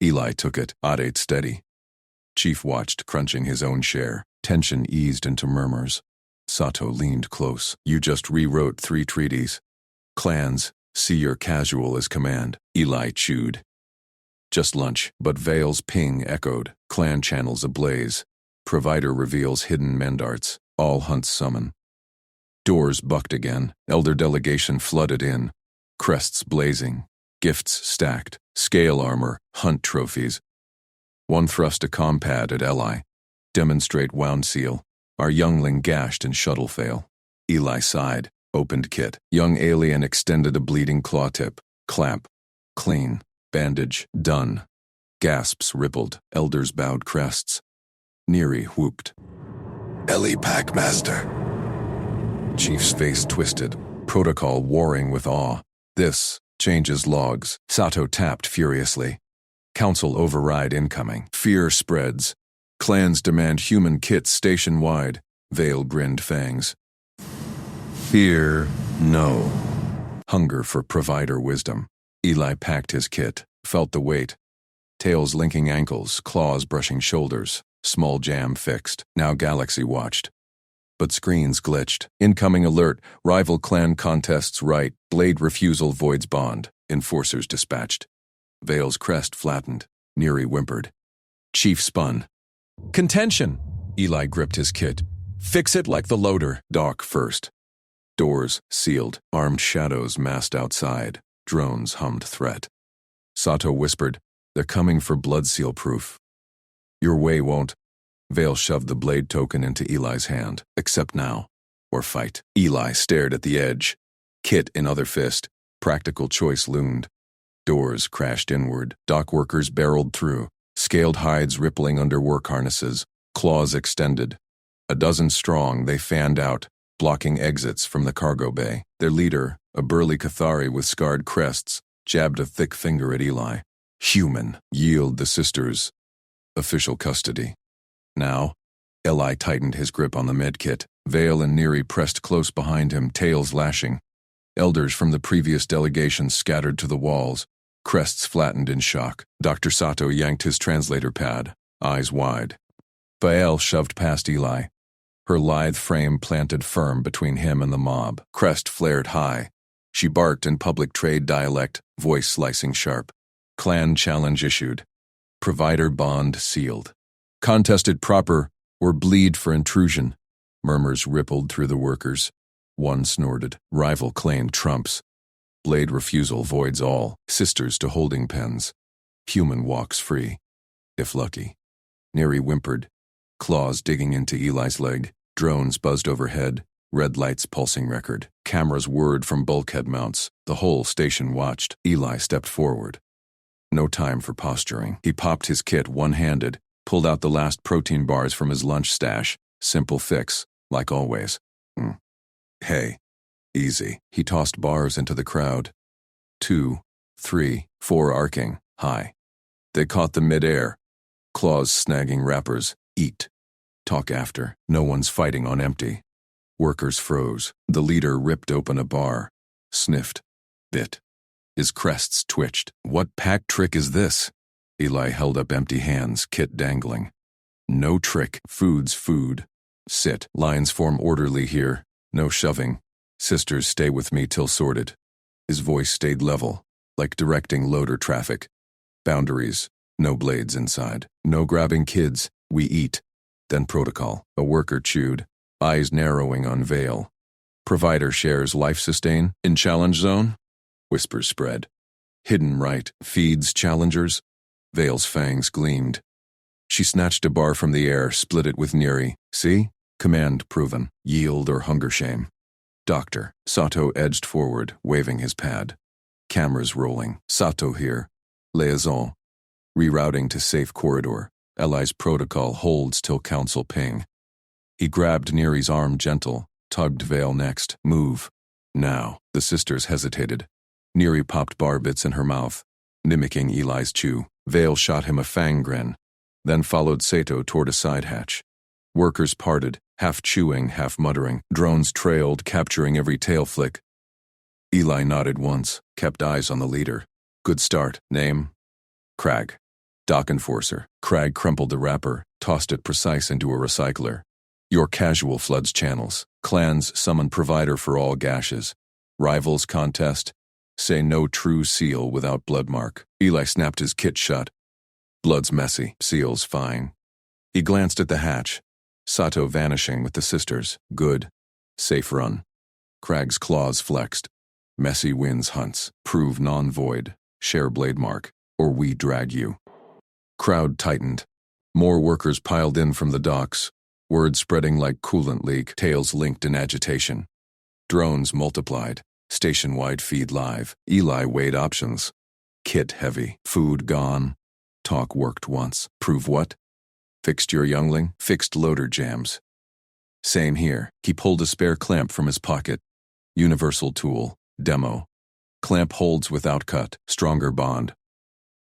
Eli took it, ate steady. Chief watched, crunching his own share. Tension eased into murmurs. Sato leaned close. You just rewrote 3 treaties. Clans, see your casual as command. Eli chewed. Just lunch, but Vale's ping echoed. Clan channels ablaze. Provider reveals hidden mendarts. All hunts summon. Doors bucked again. Elder delegation flooded in. Crests blazing. Gifts stacked. Scale armor. Hunt trophies. One thrust a compad at Eli. Demonstrate wound seal. Our youngling gashed in shuttle fail. Eli sighed. Opened kit. Young alien extended a bleeding claw tip. Clamp. Clean. Bandage. Done. Gasps rippled. Elders bowed crests. Neri whooped. Ellie Packmaster. Chief's face twisted. Protocol warring with awe. This changes logs. Sato tapped furiously. Council override incoming. Fear spreads. Clans demand human kits station-wide. Vale grinned fangs. Fear, no. Hunger for provider wisdom. Eli packed his kit, felt the weight. Tails linking ankles, claws brushing shoulders. Small jam fixed. Now Galaxy watched. But screens glitched. Incoming alert. Rival clan contests right. Blade refusal voids bond. Enforcers dispatched. Vale's crest flattened. Neri whimpered. Chief spun. Contention! Eli gripped his kit. Fix it like the loader. Dock first. Doors sealed. Armed shadows massed outside. Drones hummed threat. Sato whispered, They're coming for blood seal proof. Your way won't. Vale shoved the blade token into Eli's hand. Accept now, or fight. Eli stared at the edge. Kit in other fist. Practical choice loomed. Doors crashed inward. Dock workers barreled through. Scaled hides rippling under work harnesses. Claws extended. A dozen strong, they fanned out, blocking exits from the cargo bay. Their leader, a burly Cathari with scarred crests, jabbed a thick finger at Eli. Human, yield the sisters. Official custody. Now, Eli tightened his grip on the medkit. Vale and Neri pressed close behind him, tails lashing. Elders from the previous delegation scattered to the walls, crests flattened in shock. Dr. Sato yanked his translator pad, eyes wide. Bael shoved past Eli, her lithe frame planted firm between him and the mob. Crest flared high. She barked in public trade dialect, voice slicing sharp. Clan challenge issued. Provider bond sealed. Contested proper or bleed for intrusion. Murmurs rippled through the workers. One snorted. Rival claimed trumps. Blade refusal voids all. Sisters to holding pens. Human walks free. If lucky. Neri whimpered. Claws digging into Eli's leg. Drones buzzed overhead. Red lights pulsing record. Cameras whirred from bulkhead mounts. The whole station watched. Eli stepped forward. No time for posturing. He popped his kit one-handed, pulled out the last protein bars from his lunch stash. Simple fix, like always. Hey, easy. He tossed bars into the crowd. 2, 3, 4 arcing, high. They caught the mid-air. Claws snagging wrappers. Eat. Talk after. No one's fighting on empty. Workers froze. The leader ripped open a bar. Sniffed. Bit. His crests twitched. What pack trick is this? Eli held up empty hands, kit dangling. No trick. Food's food. Sit. Lines form orderly here. No shoving. Sisters stay with me till sorted. His voice stayed level, like directing loader traffic. Boundaries. No blades inside. No grabbing kids. We eat. Then protocol. A worker chewed, eyes narrowing on Vale. Provider shares life sustain in challenge zone? Whispers spread. Hidden right. Feeds challengers. Vale's fangs gleamed. She snatched a bar from the air, split it with Neri. See? Command proven. Yield or hunger shame. Doctor. Sato edged forward, waving his pad. Cameras rolling. Sato here. Liaison. Rerouting to safe corridor. Eli's protocol holds till council ping. He grabbed Neri's arm gentle, tugged Vale next. Move. Now. The sisters hesitated. Neri popped bar bits in her mouth, mimicking Eli's chew. Vale shot him a fang grin, then followed Sato toward a side hatch. Workers parted, half chewing, half muttering. Drones trailed, capturing every tail flick. Eli nodded once, kept eyes on the leader. Good start. Name? Crag. Dock enforcer. Crag crumpled the wrapper, tossed it precise into a recycler. Your casual floods channels. Clans summon provider for all gashes. Rivals contest. Say no true seal without blood mark. Eli snapped his kit shut. Blood's messy, seal's fine. He glanced at the hatch. Sato vanishing with the sisters. Good. Safe run. Crag's claws flexed. Messy wins hunts. Prove non-void. Share blade mark. Or we drag you. Crowd tightened. More workers piled in from the docks. Word spreading like coolant leak. Tails linked in agitation. Drones multiplied. Station-wide feed live. Eli weighed options. Kit heavy. Food gone. Talk worked once. Prove what? Fixed your youngling? Fixed loader jams. Same here. He pulled a spare clamp from his pocket. Universal tool. Demo. Clamp holds without cut. Stronger bond.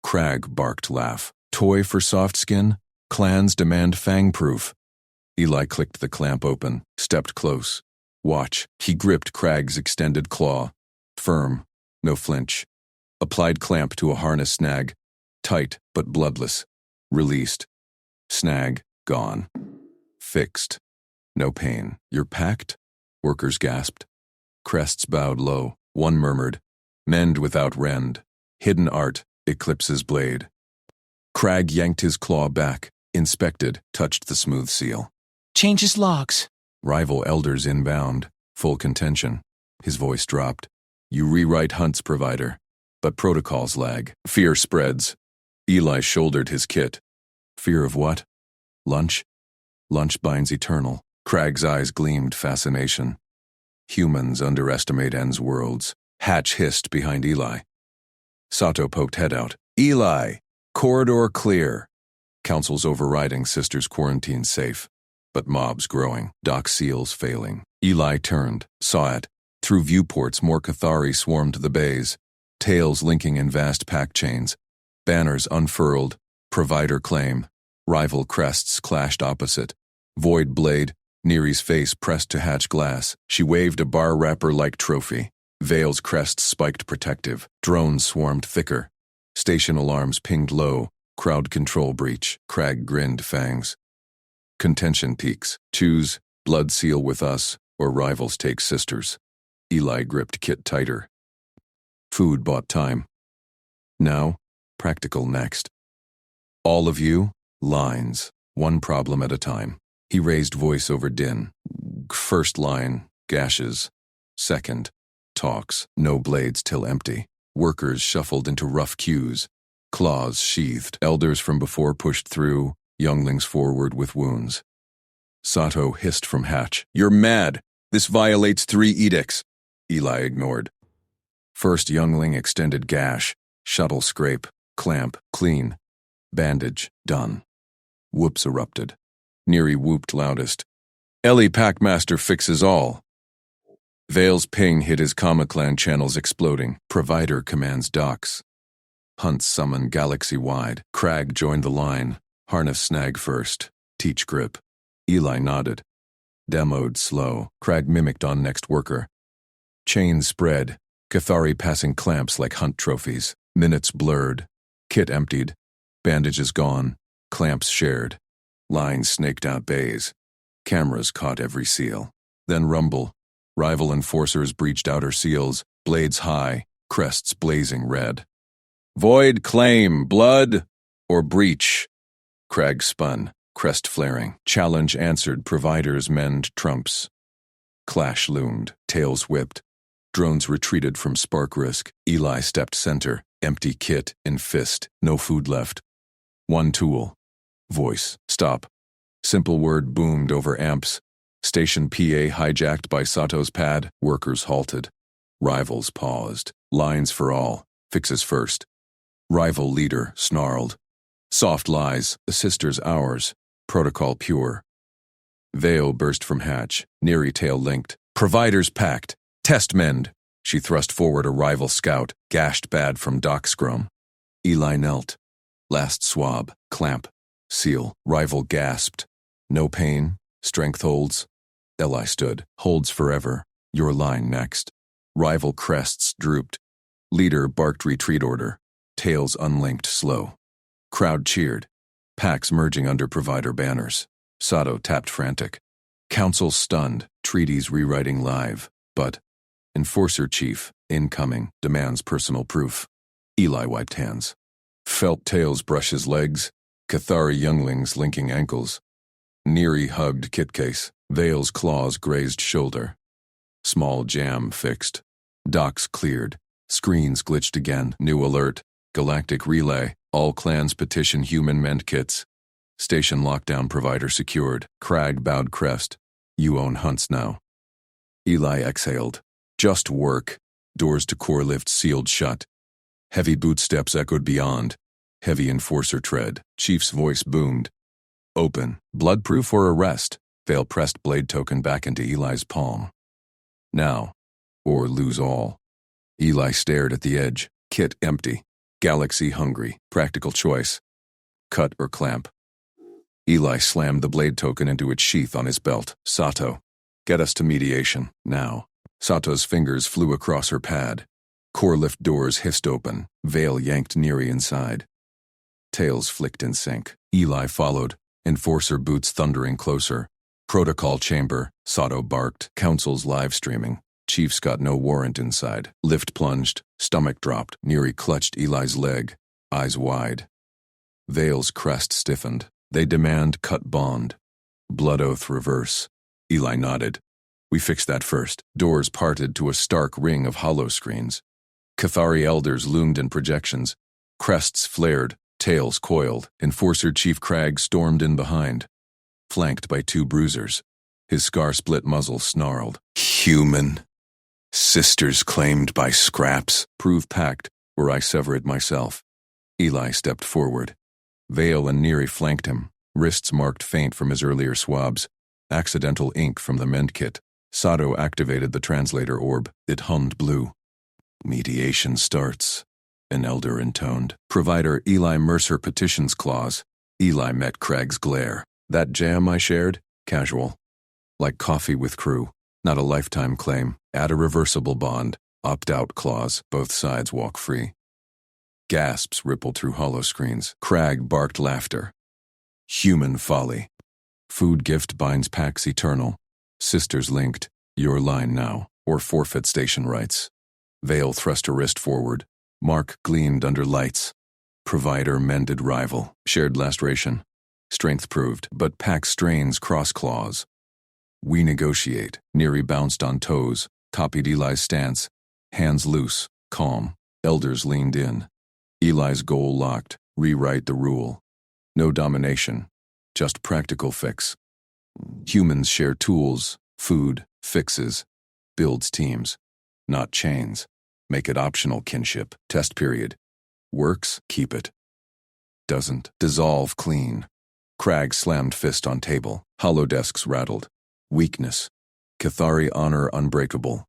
Crag barked laugh. Toy for soft skin? Clans demand fang-proof. Eli clicked the clamp open, stepped close. Watch. He gripped Crag's extended claw. Firm. No flinch. Applied clamp to a harness snag. Tight, but bloodless. Released. Snag. Gone. Fixed. No pain. You're packed? Workers gasped. Crests bowed low. One murmured. Mend without rend. Hidden art. Eclipses blade. Crag yanked his claw back. Inspected. Touched the smooth seal. Changes logs. Rival elders inbound. Full contention. His voice dropped. You rewrite hunts, provider. But protocols lag. Fear spreads. Eli shouldered his kit. Fear of what? Lunch? Lunch binds eternal. Crag's eyes gleamed fascination. Humans underestimate ends worlds. Hatch hissed behind Eli. Sato poked head out. Eli! Corridor clear. Council's overriding sisters' quarantine safe. but mobs growing, dock seals failing. Eli turned, saw it. Through viewports, more Cathari swarmed the bays, tails linking in vast pack chains, banners unfurled, provider claim, rival crests clashed opposite. Void blade, Neri's face pressed to hatch glass. She waved a bar wrapper-like trophy. Vale's crest spiked protective. Drones swarmed thicker. Station alarms pinged low. Crowd control breach. Crag grinned fangs. Contention peaks. Choose, blood seal with us, or rivals take sisters. Eli gripped Kit tighter. Food bought time. Now, practical next. All of you, lines, one problem at a time. He raised voice over din. First line, gashes. Second, talks, no blades till empty. Workers shuffled into rough queues. Claws sheathed. Elders from before pushed through, younglings forward with wounds. Sato hissed from hatch. You're mad! This violates 3 edicts. Eli ignored. First youngling extended gash. Shuttle scrape. Clamp. Clean. Bandage. Done. Whoops erupted. Neri whooped loudest. Ellie Packmaster fixes all. Vale's ping hit his Comma-clan channels exploding. Provider commands docks. Hunt summon galaxy-wide. Crag joined the line. Harness snag first. Teach grip. Eli nodded. Demoed slow. Crag mimicked on next worker. Chains spread. Cathari passing clamps like hunt trophies. Minutes blurred. Kit emptied. Bandages gone. Clamps shared. Lines snaked out bays. Cameras caught every seal. Then rumble. Rival enforcers breached outer seals. Blades high. Crests blazing red. Void claim, blood, or breach. Crag spun. Crest flaring. Challenge answered. Providers mend trumps. Clash loomed. Tails whipped. Drones retreated from spark risk. Eli stepped center. Empty kit in fist. No food left. One tool. Voice. Stop. Simple word boomed over amps. Station PA hijacked by Sato's pad. Workers halted. Rivals paused. Lines for all. Fixes first. Rival leader snarled. Soft lies. The sisters ours. Protocol pure. Veo burst from hatch. Neri tail linked. Providers packed. Test mend. She thrust forward a rival scout. Gashed bad from dock scrum. Eli knelt. Last swab. Clamp. Seal. Rival gasped. No pain. Strength holds. Eli stood. Holds forever. Your line next. Rival crests drooped. Leader barked retreat order. Tails unlinked slow. Crowd cheered. Packs merging under provider banners. Sato tapped frantic. Council stunned. Treaties rewriting live. But Enforcer Chief, incoming, demands personal proof. Eli wiped hands. Felt tails brush his legs. Cathari younglings linking ankles. Neri hugged kit case. Vale's claws grazed shoulder. Small jam fixed. Docks cleared. Screens glitched again. New alert. Galactic relay. All clans petition human mend kits. Station lockdown provider secured. Crag bowed crest. You own hunts now. Eli exhaled. Just work. Doors to core lift sealed shut. Heavy bootsteps echoed beyond. Heavy enforcer tread. Chief's voice boomed. Open. Bloodproof or arrest. Vale pressed blade token back into Eli's palm. Now. Or lose all. Eli stared at the edge. Kit empty. Galaxy hungry. Practical choice. Cut or clamp. Eli slammed the blade token into its sheath on his belt. Sato. Get us to mediation. Now. Sato's fingers flew across her pad. Core lift doors hissed open. Vale yanked Neri inside. Tails flicked in sync. Eli followed. Enforcer boots thundering closer. Protocol chamber. Sato barked. Council's live streaming. Chief's got no warrant inside. Lift plunged. Stomach dropped. Neri clutched Eli's leg. Eyes wide. Vale's crest stiffened. They demand cut bond. Blood oath reverse. Eli nodded. We fixed that first. Doors parted to a stark ring of hollow screens. Cathari elders loomed in projections. Crests flared. Tails coiled. Enforcer Chief Crag stormed in behind. Flanked by 2 bruisers. His scar-split muzzle snarled. Human. Sisters claimed by scraps. Prove pact, or I sever it myself. Eli stepped forward. Vale and Neri flanked him, wrists marked faint from his earlier swabs. Accidental ink from the mend kit. Sato activated the translator orb. It hummed blue. Mediation starts, an elder intoned. Provider Eli Mercer petitions clause. Eli met Craig's glare. That jam I shared? Casual. Like coffee with crew. Not a lifetime claim. Add a reversible bond. Opt-out clause. Both sides walk free. Gasps rippled through hollow screens. Crag barked laughter. Human folly. Food gift binds packs eternal. Sisters linked. Your line now, or forfeit station rights. Vale thrust a wrist forward. Mark gleamed under lights. Provider mended rival. Shared last ration. Strength proved, but pack strains cross claws. We negotiate. Neri bounced on toes. Copied Eli's stance. Hands loose. Calm. Elders leaned in. Eli's goal locked. Rewrite the rule. No domination. Just practical fix. Humans share tools, food, fixes. Builds teams. Not chains. Make it optional kinship. Test period. Works, keep it. Doesn't, dissolve clean. Crag slammed fist on table. Holodesks rattled. Weakness. Cathari honor unbreakable.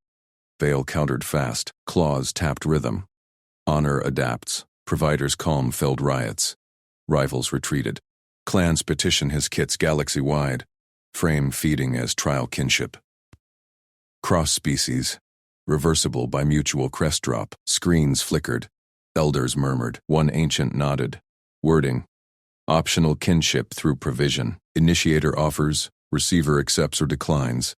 Vale countered fast. Claws tapped rhythm. Honor adapts. Providers calm felled riots. Rivals retreated. Clans petition his kits galaxy-wide. Frame feeding as trial kinship. Cross-species. Reversible by mutual crest drop. Screens flickered. Elders murmured. One ancient nodded. Wording. Optional kinship through provision. Initiator offers. Receiver accepts or declines.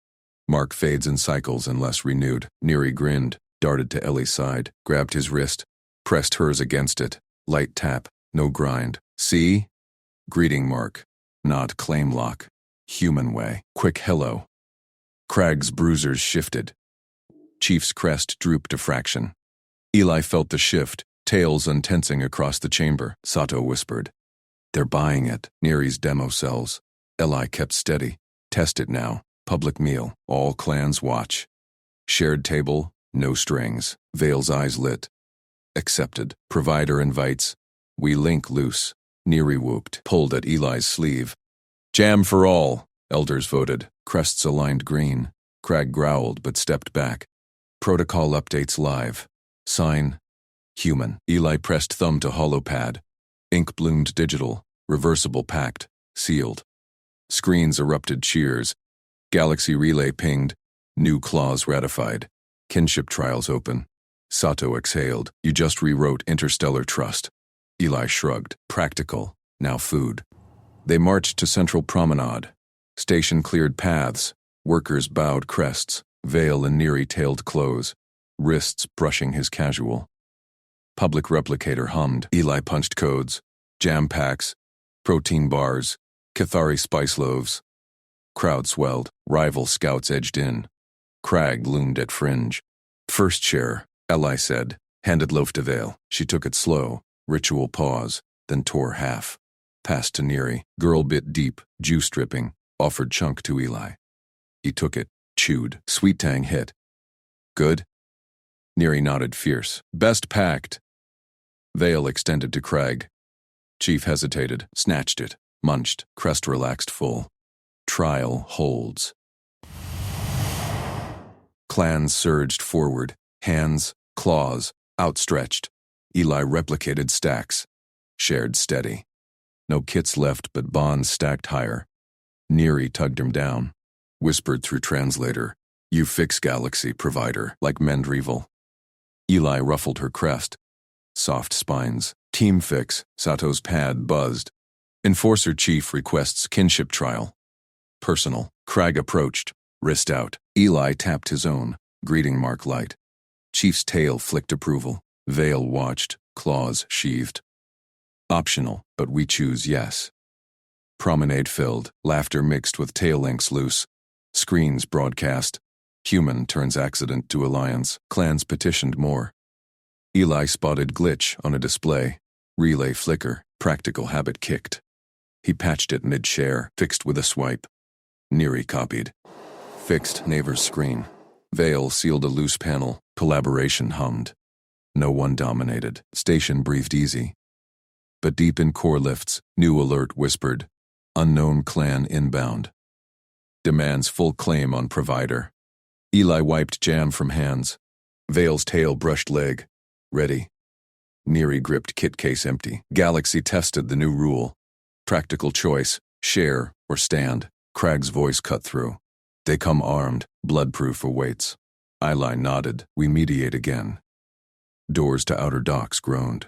Mark fades in cycles unless renewed. Neri grinned. Darted to Ellie's side. Grabbed his wrist. Pressed hers against it. Light tap. No grind. See? Greeting mark. Not claim lock. Human way. Quick hello. Crag's bruisers shifted. Chief's crest drooped a fraction. Eli felt the shift, tails untensing across the chamber. Sato whispered. They're buying it. Neri's demo cells. Eli kept steady. Test it now. Public meal. All clans watch. Shared table. No strings. Vale's eyes lit. Accepted. Provider invites. We link loose. Neri whooped. Pulled at Eli's sleeve. Jam for all. Elders voted. Crests aligned green. Crag growled but stepped back. Protocol updates live. Sign. Human. Eli pressed thumb to holopad. Ink bloomed digital. Reversible packed. Sealed. Screens erupted cheers. Galaxy relay pinged. New clause ratified. Kinship trials open. Sato exhaled. You just rewrote Interstellar Trust. Eli shrugged. Practical. Now food. They marched to Central Promenade. Station cleared paths. Workers bowed crests. Vale and Neri tailed clothes. Wrists brushing his casual. Public replicator hummed. Eli punched codes. Jam packs. Protein bars. Cathari spice loaves. Crowd swelled. Rival scouts edged in. Crag loomed at fringe. First share, Eli said. Handed loaf to Vale. She took it slow. Ritual pause. Then tore half. Passed to Neri. Girl bit deep. Juice dripping. Offered chunk to Eli. He took it. Chewed. Sweet tang hit. Good? Neri nodded fierce. Best packed. Vale extended to Crag. Chief hesitated. Snatched it. Munched. Crest relaxed full. Trial holds. Clans surged forward. Hands, claws, outstretched. Eli replicated stacks. Shared steady. No kits left but bonds stacked higher. Neri tugged him down. Whispered through translator. You fix galaxy, provider, like Mendrevel. Eli ruffled her crest. Soft spines. Team fix. Sato's pad buzzed. Enforcer chief requests kinship trial. Personal. Crag approached. Wrist out. Eli tapped his own. Greeting mark light. Chief's tail flicked approval. Vale watched. Claws sheathed. Optional, but we choose yes. Promenade filled. Laughter mixed with tail links loose. Screens broadcast. Human turns accident to alliance. Clans petitioned more. Eli spotted glitch on a display. Relay flicker. Practical habit kicked. He patched it mid-share. Fixed with a swipe. Neri copied. Fixed neighbor's screen. Vale sealed a loose panel. Collaboration hummed. No one dominated. Station breathed easy. But deep in core lifts, new alert whispered. Unknown clan inbound. Demands full claim on provider. Eli wiped jam from hands. Vale's tail brushed leg. Ready. Neri gripped kit case empty. Galaxy tested the new rule. Practical choice, share or stand. Craig's voice cut through. They come armed, bloodproof awaits. Eli nodded. We mediate again. Doors to outer docks groaned.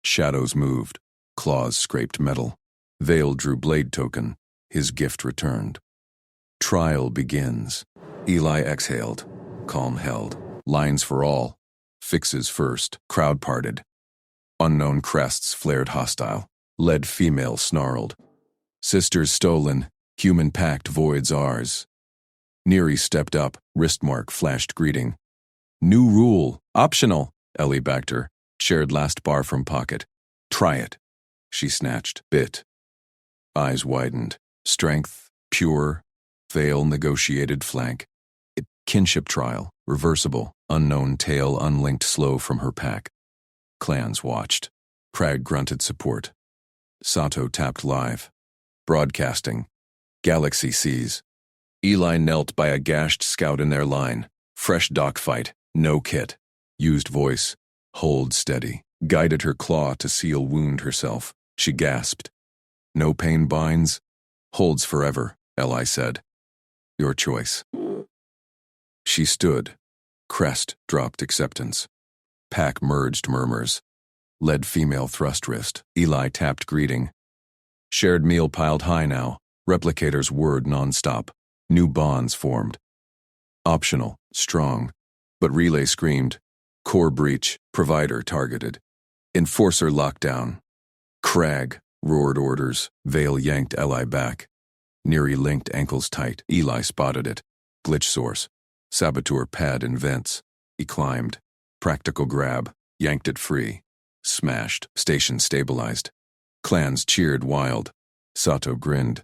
Shadows moved. Claws scraped metal. Vale drew blade token. His gift returned. Trial begins. Eli exhaled. Calm held. Lines for all. Fixes first. Crowd parted. Unknown crests flared hostile. Lead female snarled. Sisters stolen. Human pact voids ours. Neri stepped up. Wristmark flashed greeting. New rule. Optional. Ellie backed her. Shared last bar from pocket. Try it. She snatched. Bit. Eyes widened. Strength. Pure. Vale negotiated flank. Kinship trial. Reversible. Unknown tail unlinked slow from her pack. Clans watched. Crag grunted support. Sato tapped live. Broadcasting. Galaxy sees. Eli knelt by a gashed scout in their line. Fresh dock-fight. No kit. Used voice. Hold steady. Guided her claw to seal wound herself. She gasped. No pain binds. Holds forever, Eli said. Your choice. She stood. Crest dropped acceptance. Pack merged murmurs. Led female thrust wrist. Eli tapped greeting. Shared meal piled high now. Replicator's word nonstop. New bonds formed. Optional, strong. But relay screamed. Core breach, provider targeted. Enforcer lockdown. Crag roared orders. Vale yanked Eli back. Neri linked ankles tight. Eli spotted it. Glitch source. Saboteur pad in vents. He climbed. Practical grab. Yanked it free. Smashed. Station stabilized. Clans cheered wild. Sato grinned.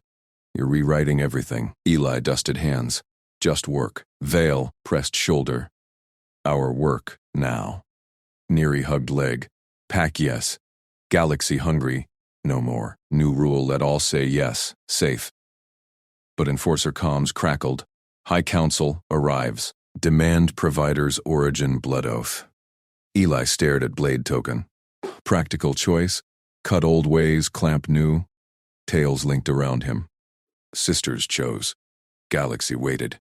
You're rewriting everything. Eli dusted hands. Just work. Vale pressed shoulder. Our work, now. Neri hugged leg. Pack yes. Galaxy hungry. No more. New rule let all say yes. Safe. But Enforcer comms crackled. High Council arrives. Demand provider's origin blood oath. Eli stared at blade token. Practical choice. Cut old ways, clamp new. Tails linked around him. Sisters chose. Galaxy waited.